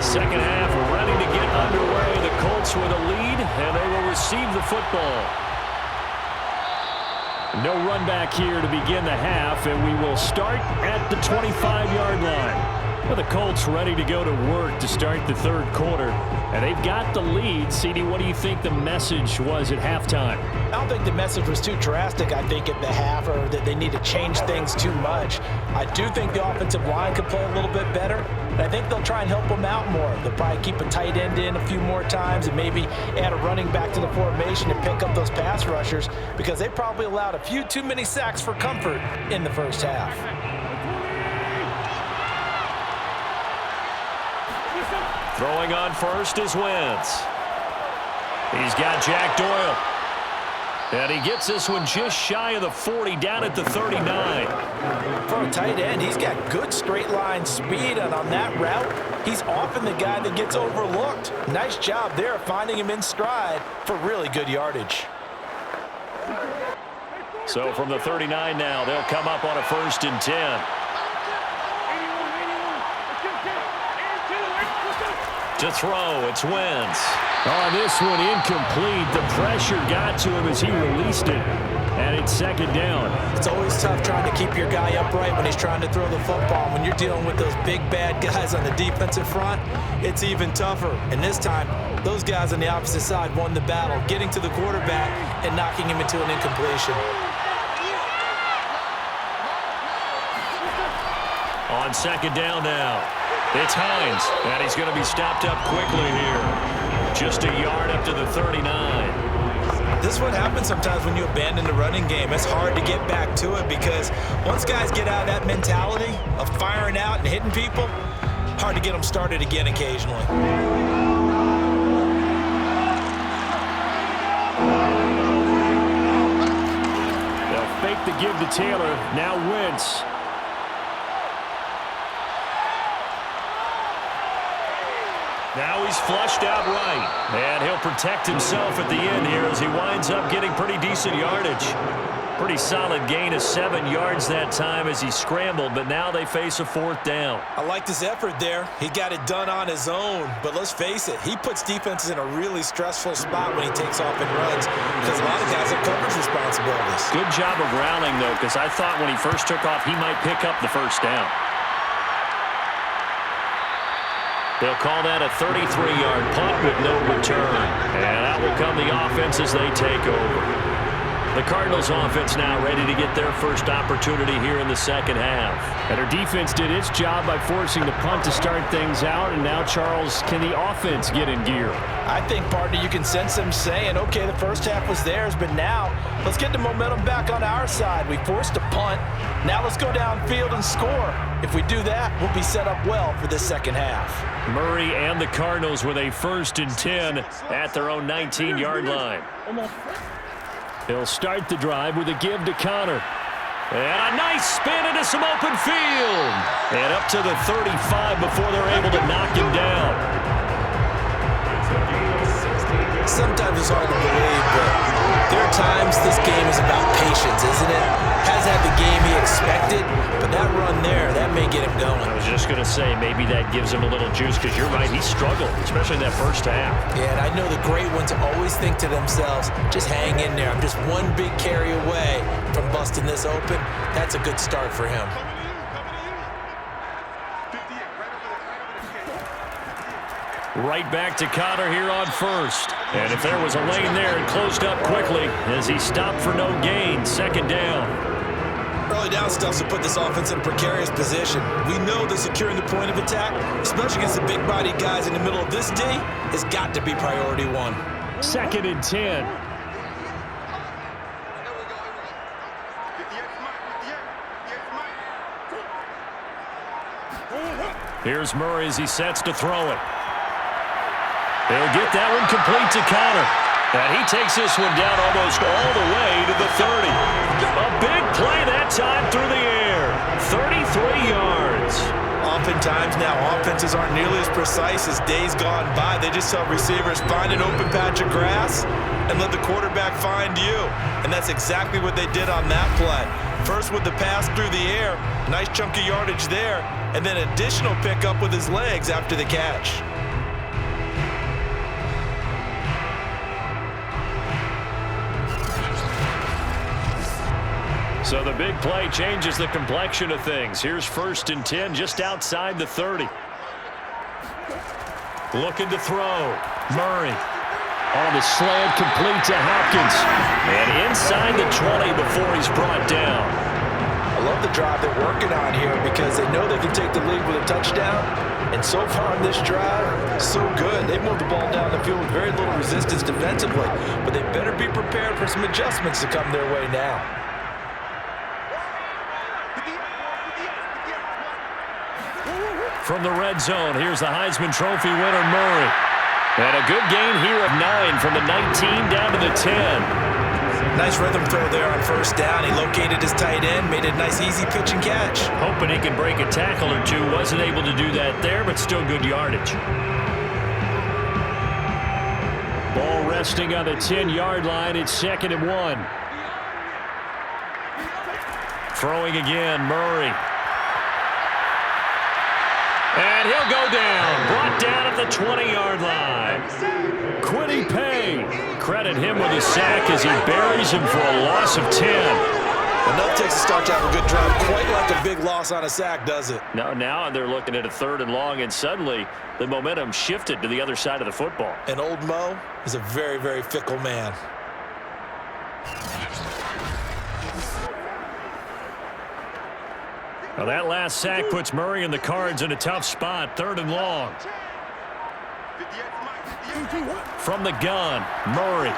Speaker 6: Second half ready to get underway. The Colts with a lead, and they will receive the football. No run back here to begin the half, and we will start at the 25-yard line. Well, the Colts ready to go to work to start the 3rd quarter, and they've got the lead. CD, what do you think the message was at halftime?
Speaker 3: I don't think the message was too drastic, I think, at the half, or that they need to change things too much. I do think the offensive line could play a little bit better, and I think they'll try and help them out more. They'll probably keep a tight end in a few more times and maybe add a running back to the formation and pick up those pass rushers, because they probably allowed a few too many sacks for comfort in the first half.
Speaker 2: Throwing on first is Wentz. He's got Jack Doyle. And he gets this one just shy of the 40, down at the 39.
Speaker 3: For a tight end, he's got good straight line speed, and on that route, he's often the guy that gets overlooked. Nice job there finding him in stride for really good yardage.
Speaker 2: So from the 39 now, they'll come up on a 1st and 10. To throw, it's Wentz.
Speaker 6: On this one, incomplete. The pressure got to him as he released it. And it's 2nd down.
Speaker 3: It's always tough trying to keep your guy upright when he's trying to throw the football. When you're dealing with those big, bad guys on the defensive front, it's even tougher. And this time, those guys on the opposite side won the battle, getting to the quarterback and knocking him into an incompletion.
Speaker 2: On 2nd down now, it's Hines, and he's going to be stopped up quickly here. Just a yard up to the 39.
Speaker 3: This is what happens sometimes when you abandon the running game. It's hard to get back to it because once guys get out of that mentality of firing out and hitting people, hard to get them started again occasionally.
Speaker 6: They'll fake the give to Taylor. Now Wentz.
Speaker 2: Now he's flushed out right, and he'll protect himself at the end here as he winds up getting pretty decent yardage. Pretty solid gain of 7 yards that time as he scrambled, but now they face a 4th down.
Speaker 3: I like this effort there. He got it done on his own, but let's face it, he puts defenses in a really stressful spot when he takes off and runs because a lot of guys have coverage responsibilities.
Speaker 2: Good job of rallying, though, because I thought when he first took off, he might pick up the 1st down. They'll call that a 33-yard punt with no return. And out will come the offense as they take over. The Cardinals offense now ready to get their first opportunity here in the 2nd half.
Speaker 6: And their defense did its job by forcing the punt to start things out. And now, Charles, can the offense get in gear?
Speaker 3: I think, partner, you can sense them saying, okay, the first half was theirs, but now let's get the momentum back on our side. We forced a punt. Now let's go downfield and score. If we do that, we'll be set up well for this 2nd half.
Speaker 2: Murray and the Cardinals with a 1st and 10 at their own 19-yard line.
Speaker 6: He'll start the drive with a give to Connor.
Speaker 2: And a nice spin into some open field. And up to the 35 before they're able to knock him down.
Speaker 3: Sometimes it's hard to believe, but there are times this game is about patience, isn't it? Has had the game he expected, but that run there, that may get him going.
Speaker 2: I was just going to say, maybe that gives him a little juice, because you're right, he struggled, especially that first half.
Speaker 3: Yeah, and I know the great ones always think to themselves, just hang in there. I'm just one big carry away from busting this open. That's a good start for him.
Speaker 2: Right back to Connor here on 1st. And if there was a lane there, it closed up quickly as he stopped for no gain. 2nd down.
Speaker 3: Early down stuffs to put this offense in a precarious position. We know that securing the point of attack, especially against the big-bodied guys in the middle of this D, has got to be priority 1.
Speaker 6: 2nd and 10.
Speaker 2: Here's Murray as he sets to throw it. They'll get that one complete to Connor. And he takes this one down almost all the way to the 30. A big play that time through the air. 33 yards.
Speaker 3: Oftentimes now, offenses aren't nearly as precise as days gone by. They just tell receivers, find an open patch of grass and let the quarterback find you. And that's exactly what they did on that play. First with the pass through the air, nice chunk of yardage there, and then additional pickup with his legs after the catch.
Speaker 2: So the big play changes the complexion of things. Here's 1st and 10 just outside the 30. Looking to throw. Murray.
Speaker 6: On the slant, complete to Hopkins.
Speaker 2: And inside the 20 before he's brought down.
Speaker 3: I love the drive they're working on here because they know they can take the lead with a touchdown. And so far on this drive, so good. They moved the ball down the field with very little resistance defensively. But they better be prepared for some adjustments to come their way now.
Speaker 6: From the red zone, here's the Heisman Trophy winner, Murray. And a good gain here of 9 from the 19 down to the 10.
Speaker 3: Nice rhythm throw there on first down. He located his tight end, made a nice easy pitch and catch.
Speaker 6: Hoping he can break a tackle or two. Wasn't able to do that there, but still good yardage. Ball resting on the 10-yard line. It's 2nd and 1. Throwing again, Murray. And he'll go down. Brought down at the 20-yard line. Quiddy Pay. Credit him with a sack as he buries him for a loss of 10.
Speaker 3: Enough takes a start to have a good drive. Quite like a big loss on a sack, does it?
Speaker 6: Now they're looking at a 3rd and long, and suddenly the momentum shifted to the other side of the football.
Speaker 3: And old Mo is a very, very fickle man.
Speaker 6: Well, that last sack puts Murray and the Cards in a tough spot. 3rd and long. From the gun, Murray.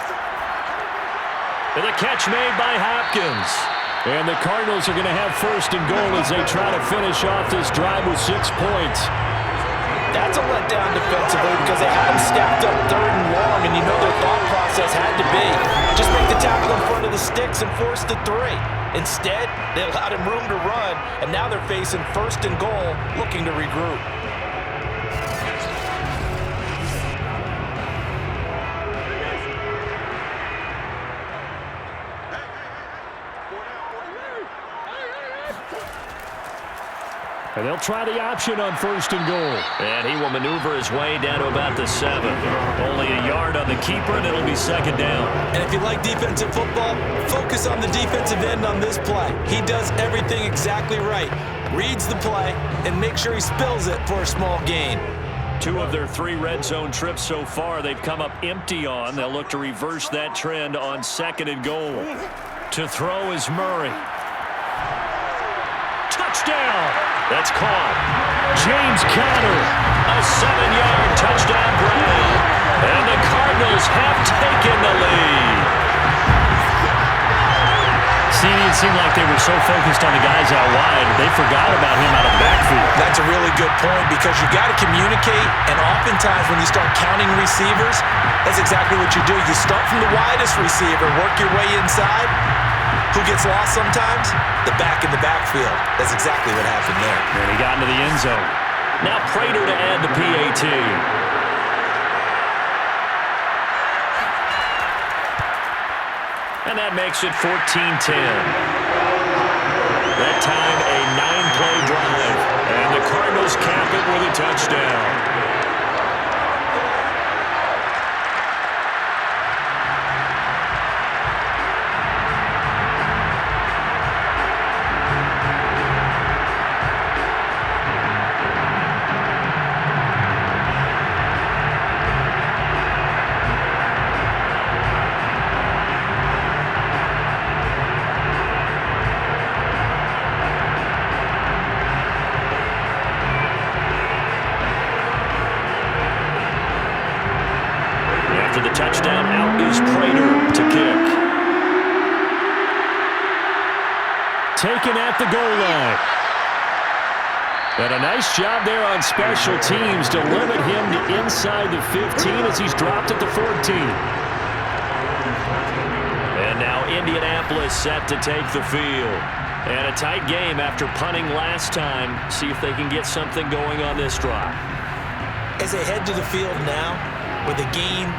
Speaker 6: And the catch made by Hopkins. And the Cardinals are going to have 1st and goal as they try to finish off this drive with 6 points.
Speaker 3: That's a letdown defensively because they had him stacked up 3rd and long, and you know their thought process had to be just make the tackle in front of the sticks and force the 3. Instead, they allowed him room to run, and now they're facing 1st and goal, looking to regroup.
Speaker 6: And they'll try the option on 1st and goal. And he will maneuver his way down to about the 7. Only a yard on the keeper, and it'll be 2nd down.
Speaker 3: And if you like defensive football, focus on the defensive end on this play. He does everything exactly right. Reads the play and makes sure he spills it for a small gain.
Speaker 6: 2 of their 3 red zone trips so far they've come up empty on. They'll look to reverse that trend on 2nd and goal. To throw is Murray. Touchdown! That's caught. James Conner. A 7-yard touchdown grab. And the Cardinals have taken the lead. See, it seemed like they were so focused on the guys out wide, they forgot about him out of the backfield.
Speaker 3: That's a really good point because you got to communicate, and oftentimes when you start counting receivers, that's exactly what you do. You start from the widest receiver, work your way inside. Who gets lost sometimes? The back in the backfield. That's exactly what happened there.
Speaker 6: And he got into the end zone. Now Prater to add the PAT. And that makes it 14-10. That time a 9-play drive. And the Cardinals cap it with a touchdown. The touchdown, out is Prater to kick. Taken at the goal line. And a nice job there on special teams to limit him to inside the 15 as he's dropped at the 14. And now Indianapolis set to take the field. And a tight game after punting last time. See if they can get something going on this drive.
Speaker 3: As they head to the field now, with the game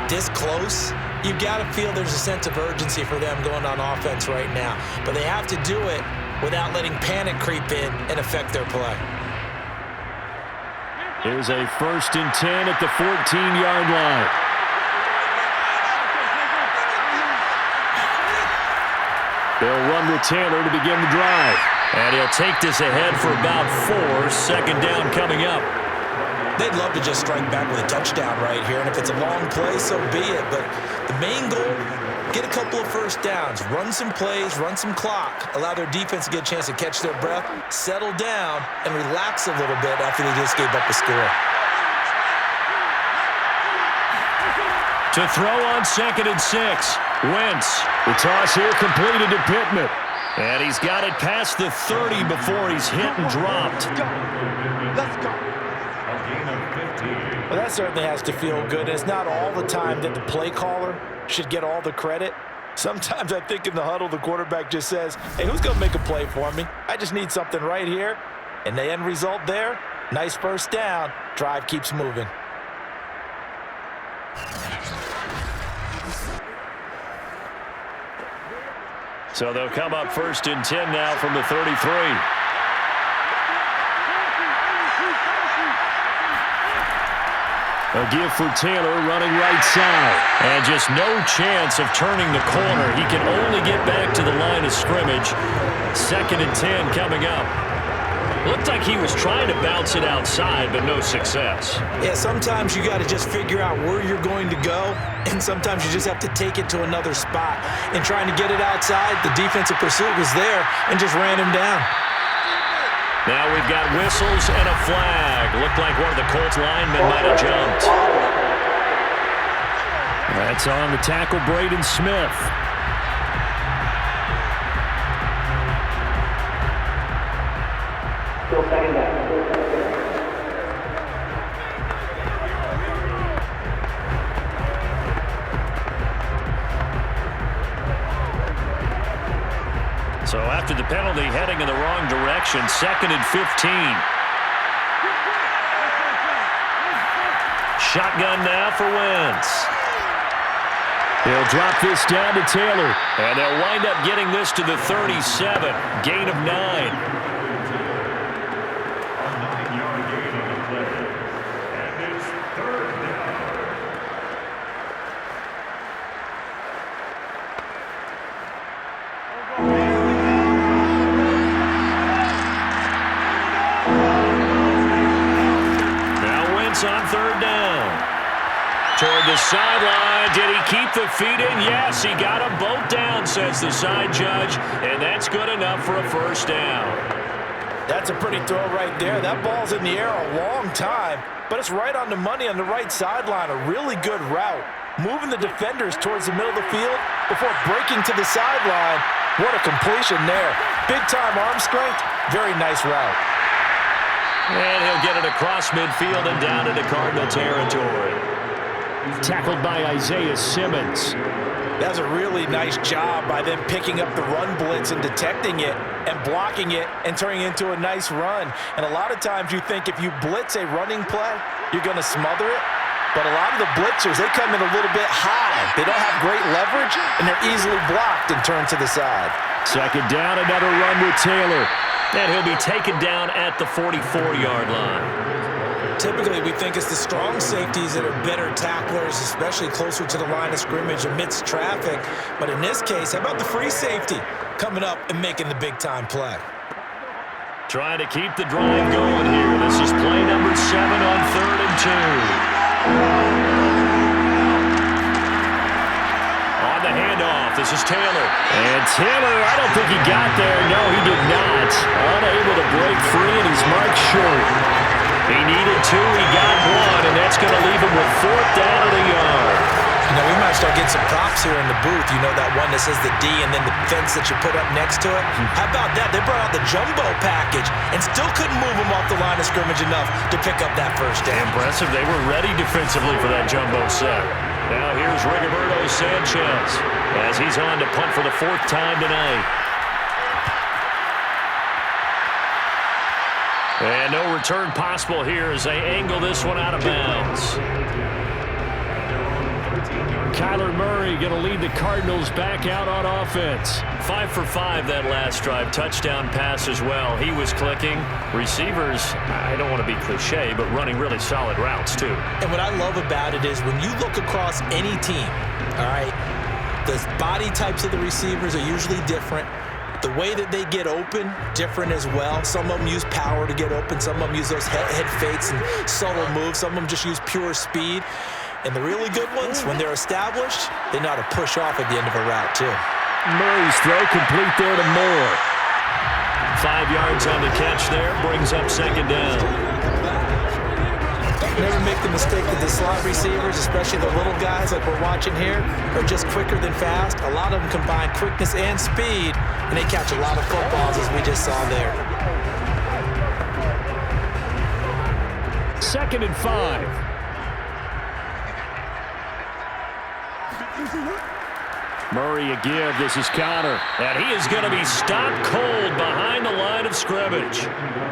Speaker 3: this close, you've got to feel there's a sense of urgency for them going on offense right now. But they have to do it without letting panic creep in and affect their play.
Speaker 6: Here's a 1st and 10 at the 14-yard line. They'll run with Taylor to begin the drive. And he'll take this ahead for about 4. 2nd down coming up.
Speaker 3: They'd love to just strike back with a touchdown right here, and if it's a long play, so be it. But the main goal, get a couple of first downs, run some plays, run some clock, allow their defense to get a chance to catch their breath, settle down, and relax a little bit after they just gave up a score.
Speaker 6: To throw on 2nd and 6. Wentz. The toss here completed to Pittman. And he's got it past the 30 before he's hit and dropped.
Speaker 5: Let's go.
Speaker 4: A gain of 15.
Speaker 3: Well, that certainly has to feel good. It's not all the time that the play caller should get all the credit. Sometimes I think in the huddle, the quarterback just says, hey, who's going to make a play for me? I just need something right here. And the end result there, nice first down. Drive keeps moving.
Speaker 6: So they'll come up 1st and 10 now from the 33. A give for Taylor running right side. And just no chance of turning the corner. He can only get back to the line of scrimmage. 2nd and 10 coming up. Looked like he was trying to bounce it outside, but no success.
Speaker 3: Yeah, sometimes you got to just figure out where you're going to go, and sometimes you just have to take it to another spot. And trying to get it outside, the defensive pursuit was there and just ran him down.
Speaker 6: Now we've got whistles and a flag. Looked like one of the Colts linemen might have jumped. That's on the tackle, Braden Smith.
Speaker 8: Still second down.
Speaker 6: So after the penalty, heading in the wrong direction, 2nd and 15. Shotgun now for Wentz. He'll drop this down to Taylor. And they'll wind up getting this to the 37. Gain of 9. On 3rd down. Toward the sideline. Did he keep the feet in? Yes, he got them both down, says the side judge. And that's good enough for a 1st down.
Speaker 3: That's a pretty throw right there. That ball's in the air a long time, but it's right on the money on the right sideline. A really good route. Moving the defenders towards the middle of the field before breaking to the sideline. What a completion there. Big-time arm strength. Very nice route.
Speaker 6: And he'll get it across midfield and down into Cardinal territory. Tackled by Isaiah Simmons.
Speaker 3: That's a really nice job by them picking up the run blitz and detecting it and blocking it and turning it into a nice run. And a lot of times you think if you blitz a running play, you're going to smother it. But a lot of the blitzers, they come in a little bit high. They don't have great leverage, and they're easily blocked and turned to the side.
Speaker 6: 2nd down, another run with Taylor. And he'll be taken down at the 44-yard line.
Speaker 3: Typically, we think it's the strong safeties that are better tacklers, especially closer to the line of scrimmage amidst traffic. But in this case, how about the free safety coming up and making the big-time play?
Speaker 6: Trying to keep the drive going here. This is play number 7 on 3rd and 2. On the handoff, this is Taylor. And Taylor, I don't think he got there. No, he did not. Unable to break free, and he's marked short. He needed 2, he got 1, and that's going to leave him with 4th down at a yard.
Speaker 3: You know, we might start getting some props here in the booth. You know that one that says the D and then the fence that you put up next to it? How about that? They brought out the jumbo package and still couldn't move him off the line of scrimmage enough to pick up that 1st down.
Speaker 6: Impressive. They were ready defensively for that jumbo set. Now here's Rigoberto Sanchez as he's on to punt for the 4th time tonight. And no return possible here as they angle this one out of bounds. Kyler Murray going to lead the Cardinals back out on offense. 5 for 5 that last drive. Touchdown pass as well. He was clicking. Receivers, I don't want to be cliche, but running really solid routes too.
Speaker 3: And what I love about it is when you look across any team, all right, the body types of the receivers are usually different. The way that they get open, different as well. Some of them use power to get open. Some of them use those head fakes and subtle moves. Some of them just use pure speed. And the really good ones, when they're established, they know how to push off at the end of a route, too.
Speaker 6: Murray's throw complete there to Moore. 5 yards on the catch there, brings up 2nd down.
Speaker 3: Never make the mistake that the slot receivers, especially the little guys like we're watching here, are just quicker than fast. A lot of them combine quickness and speed, and they catch a lot of footballs, as we just saw there.
Speaker 6: 2nd and 5. Murray a give. This is Connor. And he is going to be stopped cold behind the line of scrimmage.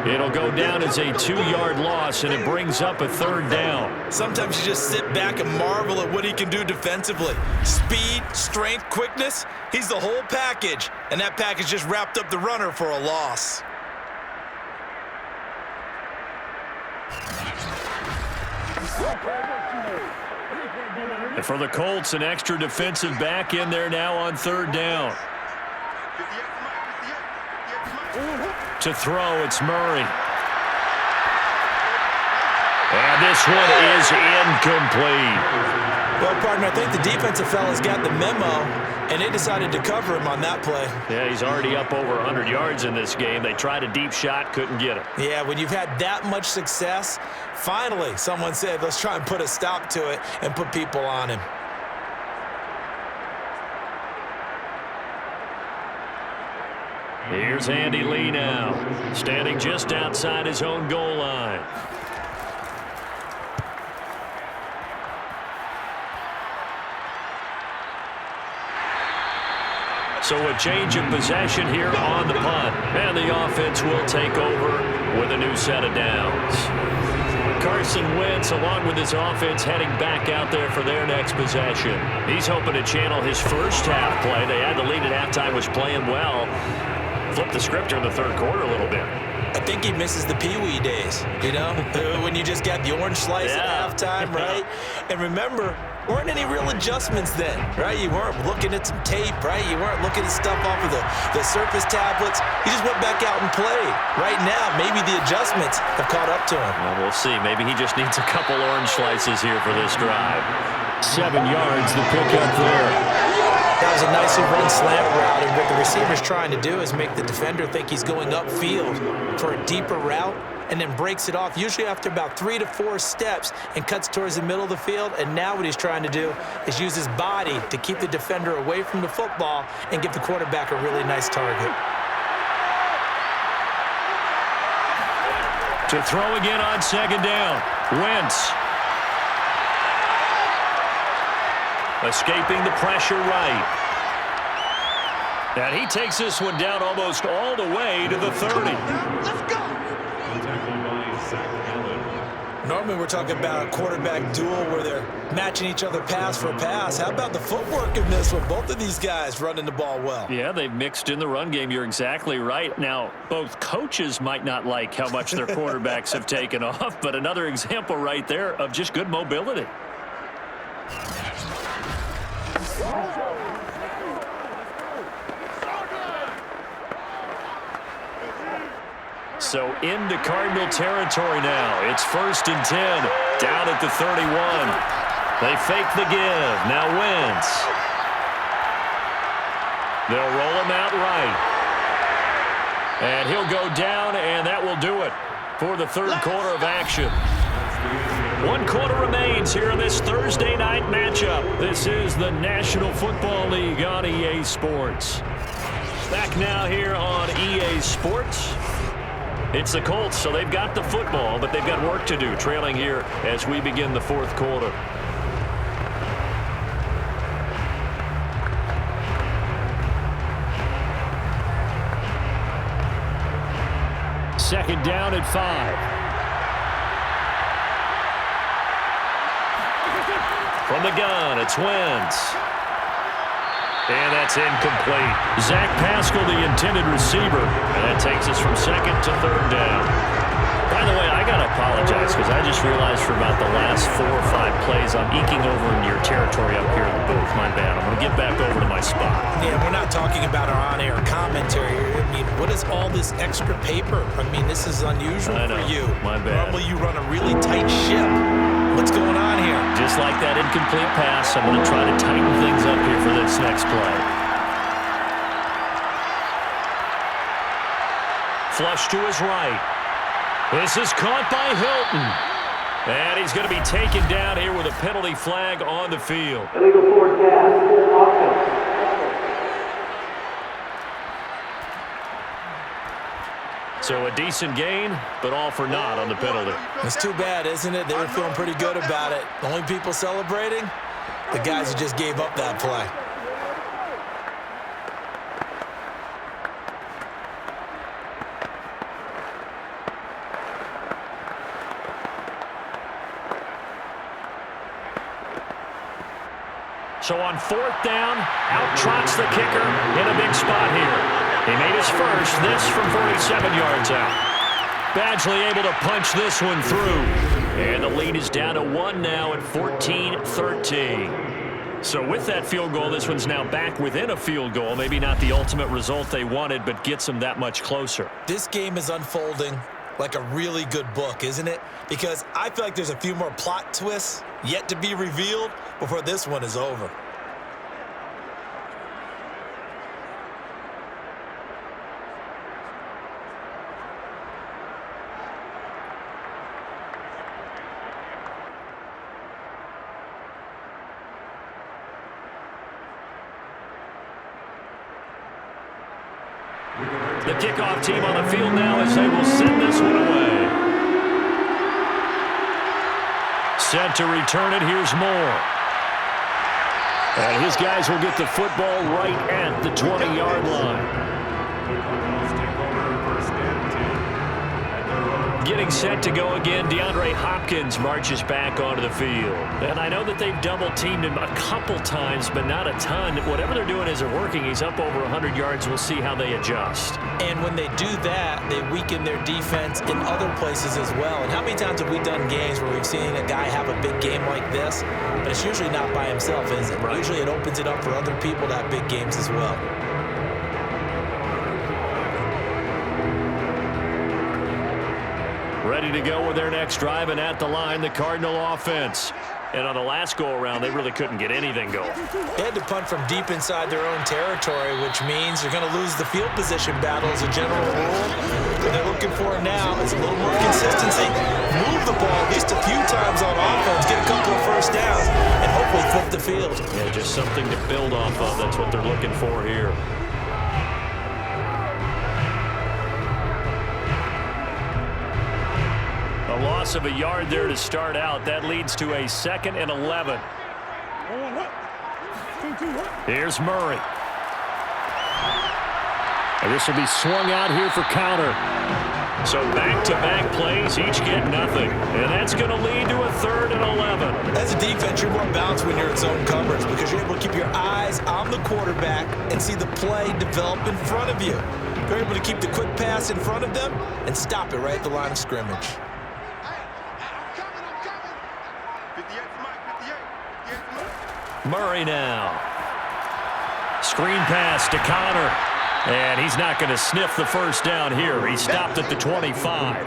Speaker 6: It'll go down as a 2-yard loss, and it brings up a 3rd down.
Speaker 3: Sometimes you just sit back and marvel at what he can do defensively. Speed, strength, quickness. He's the whole package. And that package just wrapped up the runner for a loss.
Speaker 6: And for the Colts, an extra defensive back in there now on 3rd down. To throw, it's Murray. And this one is incomplete.
Speaker 3: Well, partner, I think the defensive fellas got the memo, and they decided to cover him on that play.
Speaker 6: Yeah, he's already up over 100 yards in this game. They tried a deep shot, couldn't get it.
Speaker 3: Yeah, when you've had that much success, finally someone said, let's try and put a stop to it and put people on him.
Speaker 6: Here's Andy Lee now, standing just outside his own goal line. So a change of possession here on the punt. And the offense will take over with a new set of downs. Carson Wentz, along with his offense, heading back out there for their next possession. He's hoping to channel his first half play. They had the lead at halftime, was playing well. Flip the script in the 3rd quarter a little bit.
Speaker 3: I think he misses the Pee-wee days, you know, when you just got the orange slice at halftime, right? And remember, weren't any real adjustments then, right? You weren't looking at some tape, right? You weren't looking at stuff off of the surface tablets. You just went back out and played. Right now, maybe the adjustments have caught up to him.
Speaker 6: Well, we'll see. Maybe he just needs a couple orange slices here for this drive. 7 yards, the pickup there.
Speaker 3: That was a nicely run slant route, and what the receiver's trying to do is make the defender think he's going upfield for a deeper route, and then breaks it off, usually after about 3 to 4 steps, and cuts towards the middle of the field. And now what he's trying to do is use his body to keep the defender away from the football and give the quarterback a really nice target.
Speaker 6: To throw again on 2nd down. Wentz. Escaping the pressure right. And he takes this one down almost all the way to the 30.
Speaker 4: Let's go.
Speaker 3: Normally we're talking about a quarterback duel where they're matching each other pass for pass. How about the footwork in this one? Both of these guys running the ball well.
Speaker 6: Yeah, they've mixed in the run game. You're exactly right. Now, both coaches might not like how much their quarterbacks have taken off, but another example right there of just good mobility. So into Cardinal territory now. It's 1st and 10, down at the 31. They fake the give. Now Wentz. They'll roll him out right. And he'll go down, and that will do it for the 3rd quarter of action. 1 quarter remains here in this Thursday night matchup. This is the National Football League on EA Sports. Back now here on EA Sports. It's the Colts, so they've got the football, but they've got work to do, trailing here as we begin the 4th quarter. Second down at 5. From the gun, it's Wentz. And that's incomplete. Zach Pascal, the intended receiver. And that takes us from 2nd to 3rd down. By the way, I got to apologize because I just realized for about the last 4 or 5 plays, I'm eking over into your territory up here in the booth. My bad. I'm going to get back over to my spot.
Speaker 3: Yeah, we're not talking about our on-air commentary here. I mean, what is all this extra paper? I mean, this is unusual for you.
Speaker 6: My bad.
Speaker 3: Normally you run a really tight ship. What's going on here?
Speaker 6: Just like that incomplete pass, I'm going to try to tighten things up here for this next play. Flush to his right. This is caught by Hilton. And he's going to be taken down here with a penalty flag on the field.
Speaker 8: Illegal forward pass, offense.
Speaker 6: So a decent gain, but all for naught on the penalty.
Speaker 3: It's too bad, isn't it? They were feeling pretty good about it. The only people celebrating, the guys who just gave up that play.
Speaker 6: So on fourth down, out trots the kicker in a big spot here. He made his first, this from 47 yards out. Badgley able to punch this one through. And the lead is down to 1 now at 14-13. So with that field goal, this one's now back within a field goal. Maybe not the ultimate result they wanted, but gets them that much closer.
Speaker 3: This game is unfolding like a really good book, isn't it? Because I feel like there's a few more plot twists yet to be revealed before this one is over.
Speaker 6: The kickoff team on the field now as they will send this one away. Set to return it. Here's Moore. And his guys will get the football right at the 20-yard line. Getting set to go again, DeAndre Hopkins marches back onto the field. And I know that they've double-teamed him a couple times, but not a ton. Whatever they're doing isn't working. He's up over 100 yards. We'll see how they adjust.
Speaker 3: And when they do that, they weaken their defense in other places as well. And how many times have we done games where we've seen a guy have a big game like this, but it's usually not by himself, is it? Right. Usually it opens it up for other people to have big games as well.
Speaker 6: Ready to go with their next drive, and at the line, the Cardinal offense. And on the last go-around, they really couldn't get anything going.
Speaker 3: They had to punt from deep inside their own territory, which means they're going to lose the field position battle as a general rule. What they're looking for now is a little more consistency. Move the ball at least a few times on offense, get a couple of first downs, and hopefully flip the field.
Speaker 6: Yeah, just something to build off of. That's what they're looking for here. A loss of a yard there to start out. That leads to a 2nd and 11. Here's Murray. And this will be swung out here for counter. So back-to-back plays, each get nothing. And that's going to lead to a 3rd and 11.
Speaker 3: As a defense, you're more balanced when you're in zone coverage because you're able to keep your eyes on the quarterback and see the play develop in front of you. You're able to keep the quick pass in front of them and stop it right at the line of scrimmage.
Speaker 6: Murray now. Screen pass to Connor. And he's not going to sniff the first down here. He stopped at the 25.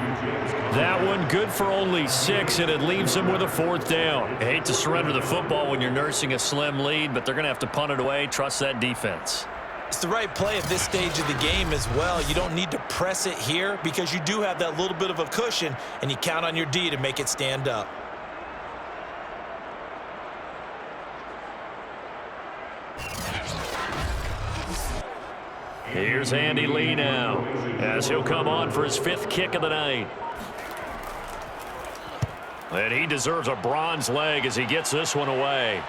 Speaker 6: That one good for only 6, and it leaves him with a 4th down. I hate to surrender the football when you're nursing a slim lead, but they're going to have to punt it away. Trust that defense.
Speaker 3: It's the right play at this stage of the game as well. You don't need to press it here because you do have that little bit of a cushion, and you count on your D to make it stand up.
Speaker 6: Here's Andy Lee now as he'll come on for his 5th kick of the night. And he deserves a bronze leg as he gets this one away.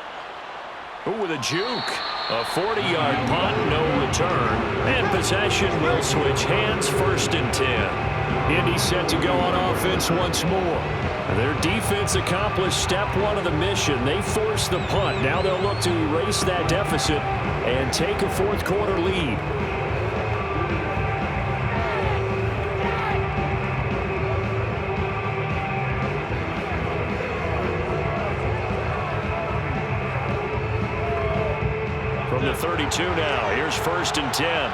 Speaker 6: Ooh, with a juke. A 40-yard punt, no return. And possession will switch hands, 1st and 10. Indy set to go on offense once more. Their defense accomplished step 1 of the mission. They forced the punt. Now they'll look to erase that deficit and take a 4th quarter lead. From the 32 now, here's 1st and 10.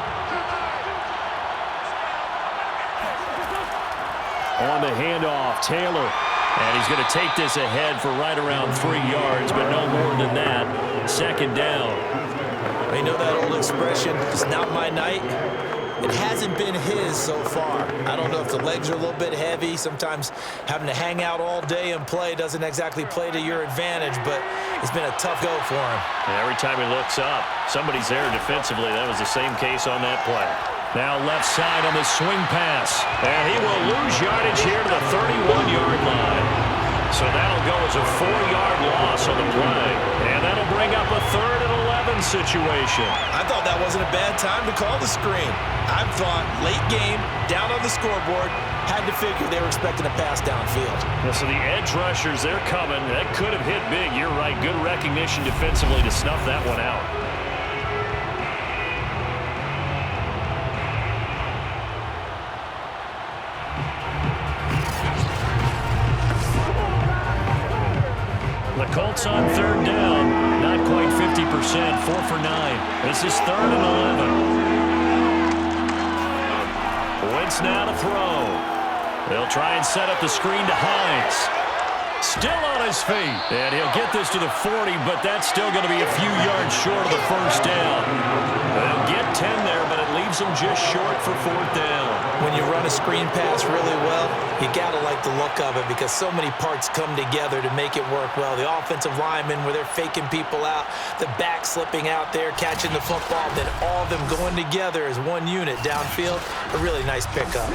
Speaker 6: On the handoff, Taylor. And he's going to take this ahead for right around 3 yards, but no more than that. 2nd down.
Speaker 3: You know that old expression, it's not my night. It hasn't been his so far. I don't know if the legs are a little bit heavy. Sometimes having to hang out all day and play doesn't exactly play to your advantage, but it's been a tough go for him.
Speaker 6: And every time he looks up, somebody's there defensively. That was the same case on that play. Now left side on the swing pass. And he will lose yardage here to the 31-yard line. So that'll go as a 4-yard loss on the play. And that'll bring up a 3rd and 11 situation.
Speaker 3: I thought that wasn't a bad time to call the screen. I thought late game, down on the scoreboard, had to figure they were expecting a pass downfield.
Speaker 6: Yeah, so the edge rushers, they're coming. That could have hit big. You're right. Good recognition defensively to snuff that one out. The Colts on 3rd down. Not quite 50%. 4 for 9. This is 3rd and 11. Wentz now to throw. They'll try and set up the screen to Hines. Still on his feet. And he'll get this to the 40, but that's still going to be a few yards short of the 1st down. They'll get 10 there, but it leaves them just short for 4th down.
Speaker 3: When you run a screen pass really well, you got to like the look of it because so many parts come together to make it work well. The offensive linemen, where they're faking people out, the back slipping out there, catching the football, then all of them going together as one unit downfield. A really nice pickup.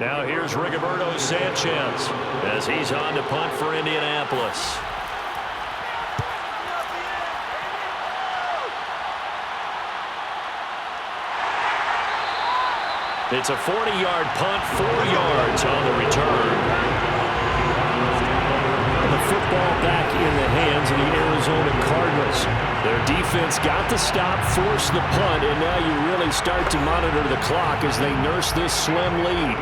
Speaker 6: Now here's Rigoberto Sanchez as he's on to punt for Indianapolis. It's a 40-yard punt, 4 yards on the return. The football back in the hands of the Arizona Cardinals. Their defense got the stop, forced the punt, and now you really start to monitor the clock as they nurse this slim lead.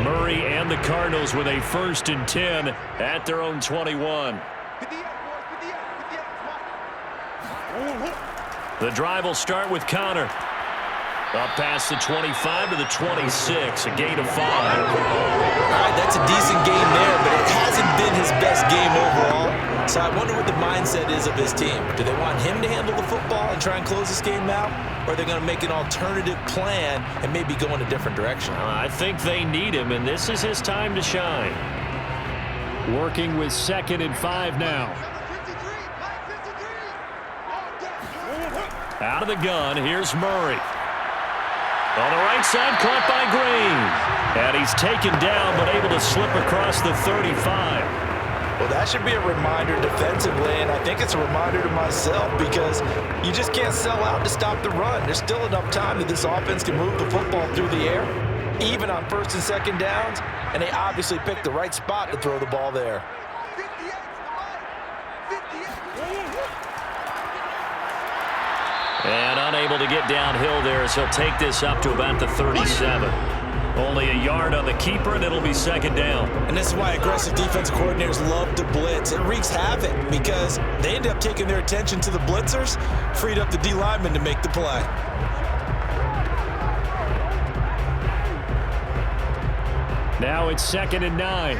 Speaker 6: Murray and the Cardinals with a 1st and 10 at their own 21. The drive will start with Connor. Up past the 25 to the 26, a gain of 5.
Speaker 3: All right, that's a decent game there, but it hasn't been his best game overall. So I wonder what the mindset is of his team. Do they want him to handle the football and try and close this game out? Or are they going to make an alternative plan and maybe go in a different direction?
Speaker 6: I think they need him, and this is his time to shine. Working with 2nd and 5 now. Out of the gun, here's Murray. On the right side, caught by Green. And he's taken down, but able to slip across the 35.
Speaker 3: Well, that should be a reminder defensively, and I think it's a reminder to myself because you just can't sell out to stop the run. There's still enough time that this offense can move the football through the air, even on 1st and 2nd downs, and they obviously picked the right spot to throw the ball there.
Speaker 6: And unable to get downhill there as he'll take this up to about the 37. Only a yard on the keeper, and it'll be 2nd down.
Speaker 3: And this is why aggressive defensive coordinators love to blitz. It wreaks havoc because they end up taking their attention to the blitzers, freed up the D lineman to make the play.
Speaker 6: Now it's 2nd and 9.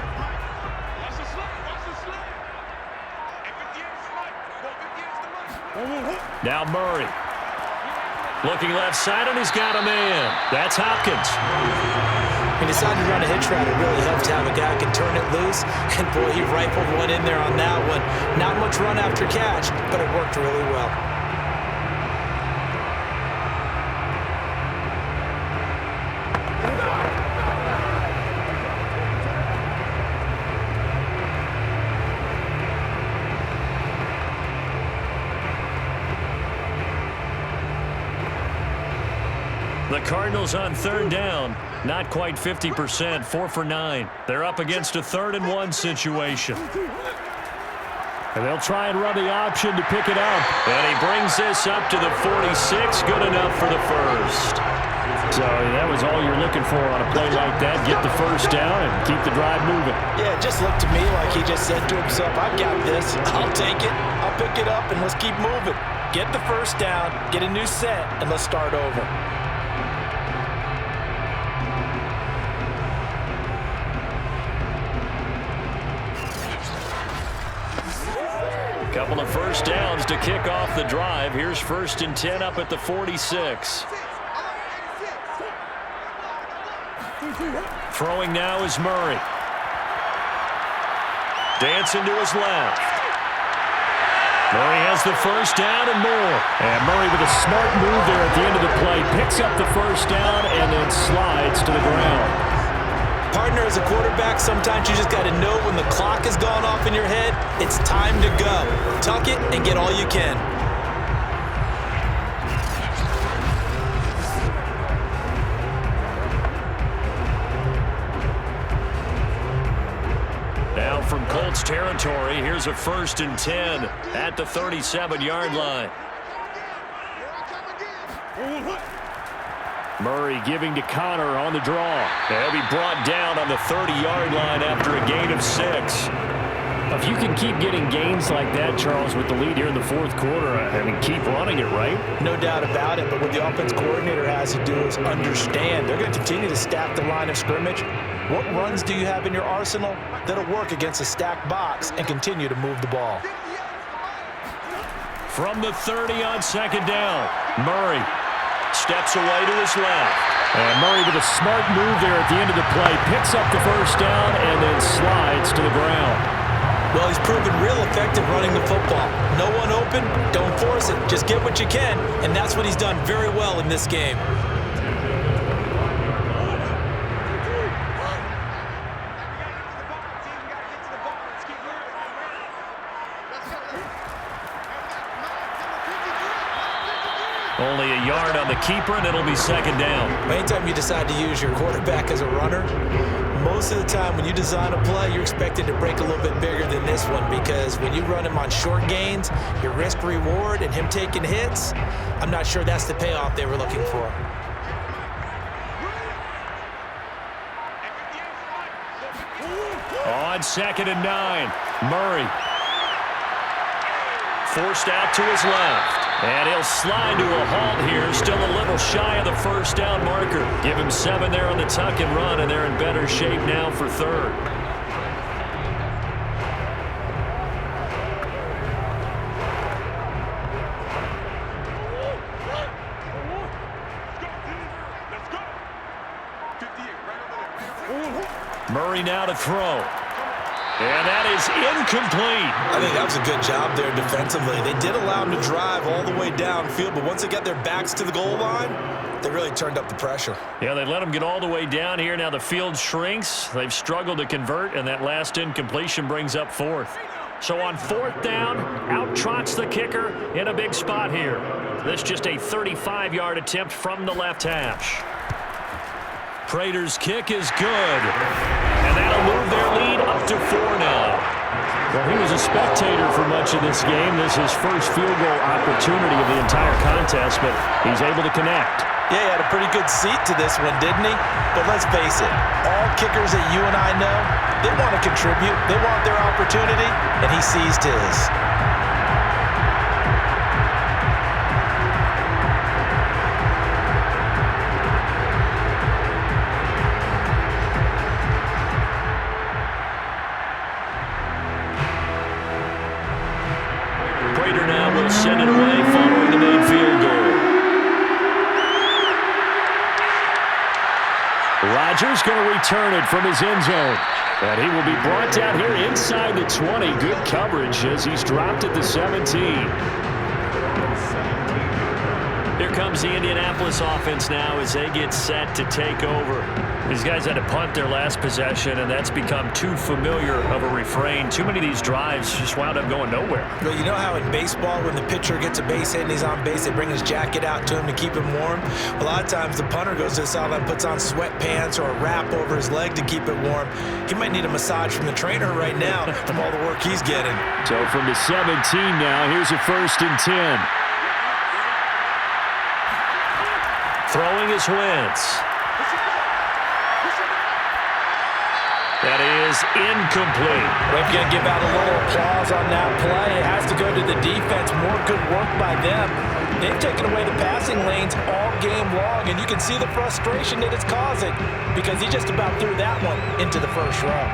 Speaker 6: Now Murray. Looking left side, and he's got a man. That's Hopkins.
Speaker 3: He decided to run a hitch route. It really helped to have a guy who can turn it loose. And, boy, he rifled one in there on that one. Not much run after catch, but it worked really well.
Speaker 6: The Cardinals on 3rd down, not quite 50%, 4 for 9. They're up against a 3rd and 1 situation. And they'll try and run the option to pick it up. And he brings this up to the 46, good enough for the 1st. So that was all you're looking for on a play like that. Get the 1st down and keep the drive moving.
Speaker 3: Yeah, it just looked to me like he just said to himself, I've got this. I'll take it. I'll pick it up, and let's keep moving. Get the 1st down, get a new set, and let's start over.
Speaker 6: Couple of first downs to kick off the drive. Here's 1st and 10 up at the 46. Throwing now is Murray. Dancing to his left. Murray has the first down and more. And Murray with a smart move there at the end of the play. Picks up the first down and then slides to the ground.
Speaker 3: Partner, as a quarterback, sometimes you just got to know when the clock has gone off in your head, it's time to go. Tuck it and get all you can.
Speaker 6: Now from Colts territory, here's a 1st and 10 at the 37-yard line. Murray giving to Connor on the draw. They'll be brought down on the 30-yard line after a gain of 6. If you can keep getting gains like that, Charles, with the lead here in the 4th quarter, I mean, keep running it, right?
Speaker 3: No doubt about it, but what the offense coordinator has to do is understand they're going to continue to stack the line of scrimmage. What runs do you have in your arsenal that'll work against a stacked box and continue to move the ball?
Speaker 6: From the 30 on 2nd down, Murray steps away to his left. And Murray with a smart move there at the end of the play. Picks up the first down and then slides to the ground.
Speaker 3: Well, he's proven real effective running the football. No one open, don't force it. Just get what you can, and that's what he's done very well in this game.
Speaker 6: Only a yard on the keeper, and it'll be 2nd down.
Speaker 3: Anytime you decide to use your quarterback as a runner, most of the time when you design a play, you're expected to break a little bit bigger than this one, because when you run him on short gains, your risk-reward and him taking hits, I'm not sure that's the payoff they were looking for.
Speaker 6: On 2nd and 9, Murray forced out to his left. And he'll slide to a halt here, still a little shy of the first down marker. Give him 7 there on the tuck and run, and they're in better shape now for 3rd. Murray now to throw. And that is incomplete.
Speaker 3: I think that was a good job there defensively. They did allow him to drive all the way downfield, but once they got their backs to the goal line, they really turned up the pressure.
Speaker 6: Yeah, they let him get all the way down here. Now the field shrinks. They've struggled to convert, and that last incompletion brings up 4th. So on 4th down, out trots the kicker in a big spot here. This just a 35-yard attempt from the left hash. Prater's kick is good. And that'll move their lead up to 4 now. Well, he was a spectator for much of this game. This is his first field goal opportunity of the entire contest, but he's able to connect.
Speaker 3: Yeah, he had a pretty good seat to this one, didn't he? But let's face it, all kickers that you and I know, they want to contribute. They want their opportunity, and he seized his.
Speaker 6: Prater now will send it away following the made field goal. Rodgers going to return it from his end zone. And he will be brought down here inside the 20. Good coverage as he's dropped at the 17. Here comes the Indianapolis offense now as they get set to take over. These guys had to punt their last possession, and that's become too familiar of a refrain. Too many of these drives just wound up going nowhere.
Speaker 3: Well, you know how in baseball, when the pitcher gets a base hit and he's on base, they bring his jacket out to him to keep him warm? A lot of times the punter goes to the sideline, puts on sweatpants or a wrap over his leg to keep it warm. He might need a massage from the trainer right now from all the work he's getting.
Speaker 6: So from the 17 now, here's a 1st and 10. Throwing is Wentz. That is incomplete.
Speaker 3: We're going to give out a little applause on that play. It has to go to the defense. More good work by them. They've taken away the passing lanes all game long, and you can see the frustration that it's causing because he just about threw that one into the first row.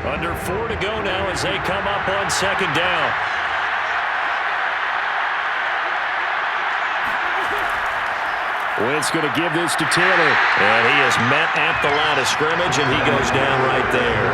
Speaker 6: Under 4 to go now as they come up on 2nd down. Wentz going to give this to Taylor. And he is met at the line of scrimmage, and he goes down right there.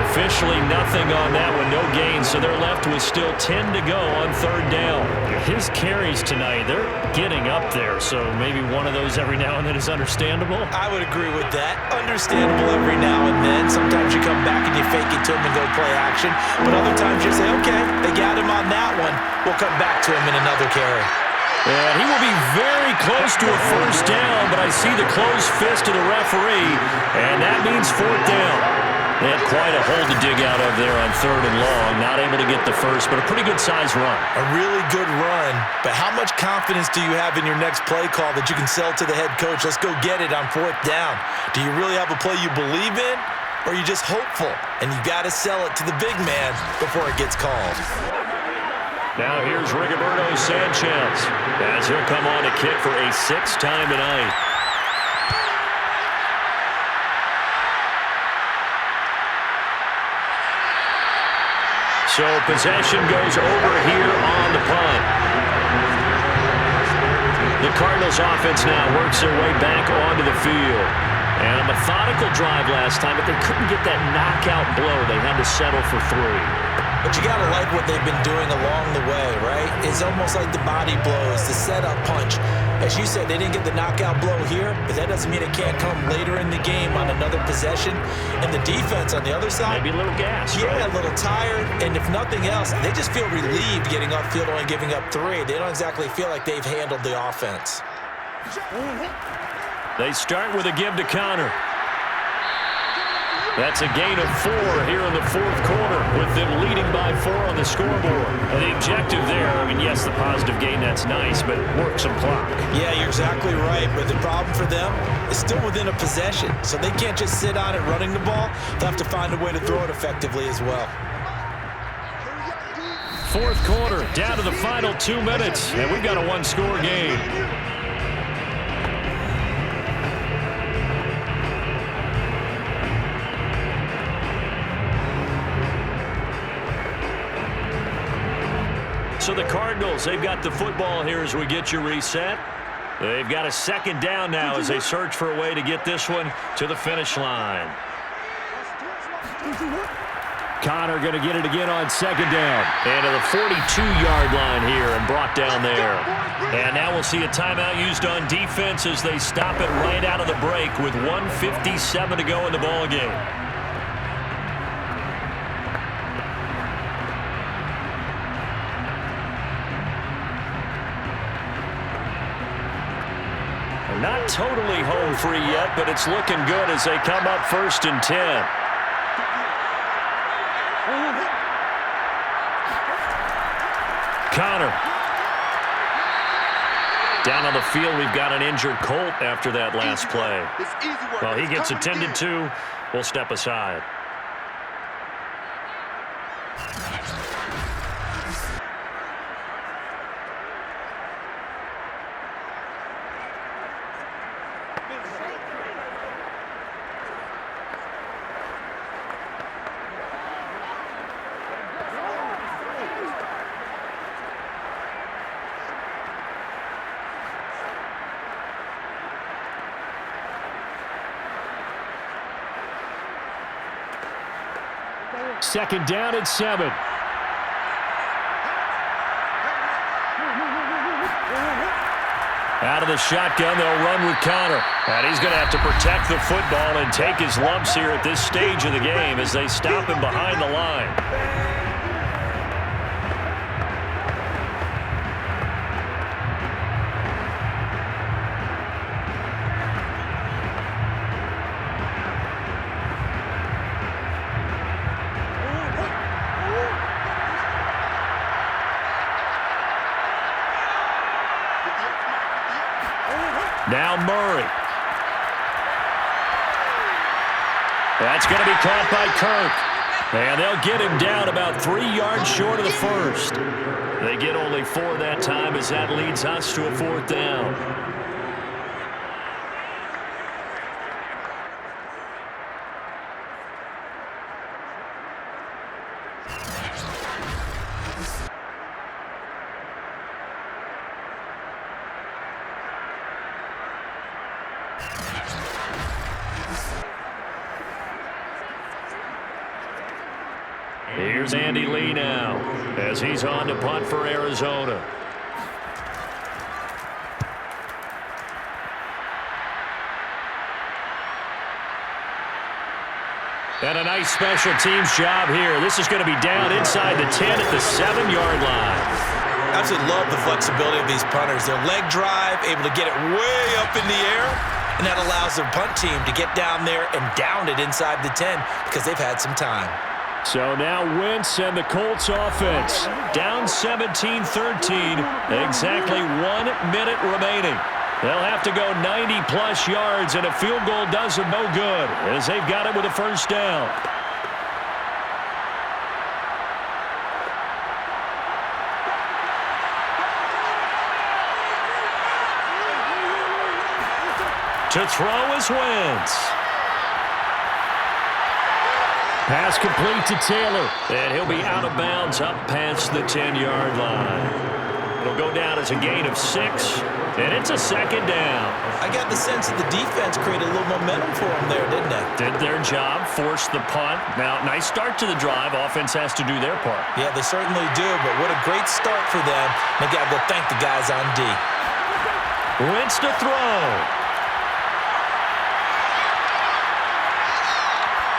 Speaker 6: Officially nothing on that one, no gain, so they're left with still 10 to go on third down. His carries tonight, they're getting up there, so maybe one of those every now and then is understandable.
Speaker 3: I would agree with that. Understandable every now and then. Sometimes you come back and you fake it to him and go play action, but other times you say, okay, they got him on that one. We'll come back to him in another carry.
Speaker 6: And he will be very close to a first down, but I see the closed fist of the referee, and that means fourth down. They had quite a hole to dig out of there on third and long. Not able to get the first, but a pretty good-sized run.
Speaker 3: A really good run, but how much confidence do you have in your next play call that you can sell to the head coach? Let's go get it on fourth down. Do you really have a play you believe in, or are you just hopeful? And you got to sell it to the big man before it gets called.
Speaker 6: Now here's Rigoberto Sanchez as he'll come on to kick for a sixth time tonight. So possession goes over here on the punt. The Cardinals offense now works their way back onto the field. And a methodical drive last time, but they couldn't get that knockout blow. They had to settle for 3.
Speaker 3: But you got to like what they've been doing along the way, right? It's almost like the body blows, the setup punch. As you said, they didn't get the knockout blow here, but that doesn't mean it can't come later in the game on another possession. And the defense on the other side,
Speaker 6: maybe a little gas.
Speaker 3: Yeah,
Speaker 6: right?
Speaker 3: A little tired. And if nothing else, they just feel relieved getting upfield only giving up 3. They don't exactly feel like they've handled the offense.
Speaker 6: They start with a give to Connor. That's a gain of 4 here in the fourth quarter, with them leading by 4 on the scoreboard. And the objective there, I mean, yes, the positive gain, that's nice, but work some clock.
Speaker 3: Yeah, you're exactly right. But the problem for them is still within a possession. So they can't just sit on it running the ball. They'll have to find a way to throw it effectively as well.
Speaker 6: Fourth quarter, down to the final 2 minutes, and we've got a one-score game. So the Cardinals, they've got the football here as we get you reset. They've got a second down now as they search for a way to get this one to the finish line. Connor going to get it again on second down. And to the 42-yard line here and brought down there. And now we'll see a timeout used on defense as they stop it right out of the break with 1:57 to go in the ballgame. Not totally home free yet, but it's looking good as they come up 1st and 10. Connor. Down on the field, we've got an injured Colt after that last play. Well, he gets attended to. We'll step aside. Second down at 7. Out of the shotgun, they'll run with Connor. And he's going to have to protect the football and take his lumps here at this stage of the game as they stop him behind the line. Now Murray. That's going to be caught by Kirk. And they'll get him down about 3 yards short of the first. They get only 4 that time as that leads us to a 4th down. Here's Andy Lee now as he's on to punt for Arizona. And a nice special teams job here. This is going to be down inside the 10 at the 7-yard line.
Speaker 3: Absolutely love the flexibility of these punters. Their leg drive, able to get it way up in the air, and that allows their punt team to get down there and down it inside the 10 because they've had some time. So now Wentz and the Colts offense down 17-13, exactly 1 minute remaining. They'll have to go 90-plus yards, and a field goal does them no good as they've got it with a first down. To throw is Wentz. Pass complete to Taylor, and he'll be out of bounds up past the 10-yard line. It'll go down as a gain of 6, and it's a second down. I got the sense that the defense created a little momentum for them there, didn't they? Did their job, forced the punt. Now, nice start to the drive. Offense has to do their part. Yeah, they certainly do, but what a great start for them. They got to go thank the guys on D. Wentz to throw.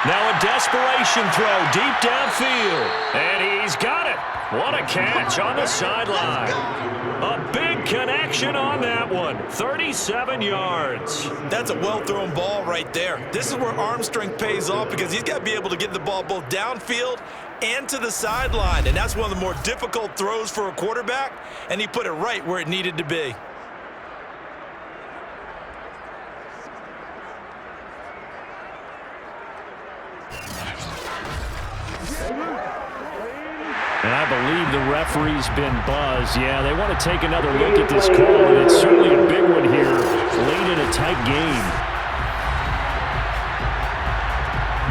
Speaker 3: Now a desperation throw deep downfield, and he's got it. What a catch on the sideline. A big connection on that one. 37 yards. That's a well-thrown ball right there. This is where arm strength pays off because he's got to be able to get the ball both downfield and to the sideline, and that's one of the more difficult throws for a quarterback, and he put it right where it needed to be.
Speaker 6: And I believe the referee's been buzzed. Yeah, they want to take another look at this call, and it's certainly a big one here late in a tight game.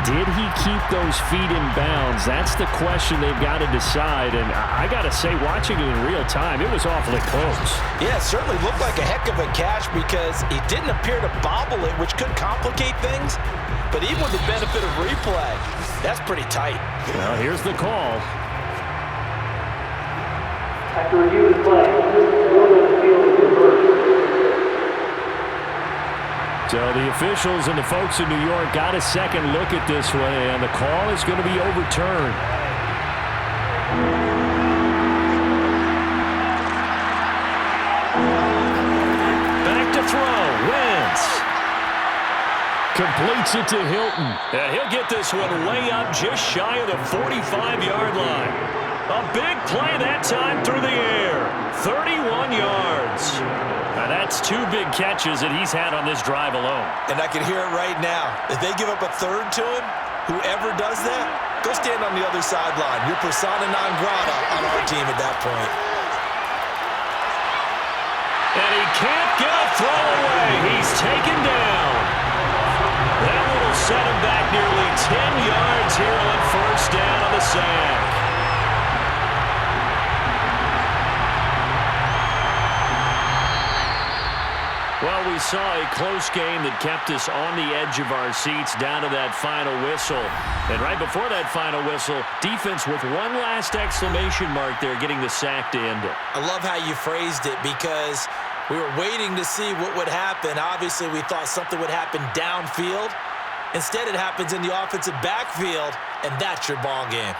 Speaker 6: Did he keep those feet in bounds? That's the question they've got to decide. And I got to say, watching it in real time, it was awfully close.
Speaker 3: Yeah, it certainly looked like a heck of a catch because he didn't appear to bobble it, which could complicate things. But even with the benefit of replay, that's pretty tight.
Speaker 6: Well, here's the call.
Speaker 8: After review of the play, going on the field is reversed.
Speaker 6: So the officials and the folks in New York got a second look at this one, and the call is going to be overturned. Back to throw. Wentz completes it to Hilton. And he'll get this one way up just shy of the 45-yard line. A big play that time through the air. 31 yards. Now that's 2 big catches that he's had on this drive alone.
Speaker 3: And I can hear it right now. If they give up a third to him, whoever does that, go stand on the other sideline. You're persona non grata on our team at that point.
Speaker 6: And he can't get a throw away. He's taken down. That one will set him back nearly 10 yards here on first down on the sack. Well, we saw a close game that kept us on the edge of our seats down to that final whistle. And right before that final whistle, defense with one last exclamation mark there, getting the sack to end it.
Speaker 3: I love how you phrased it because we were waiting to see what would happen. Obviously, we thought something would happen downfield. Instead, it happens in the offensive backfield, and that's your ball game.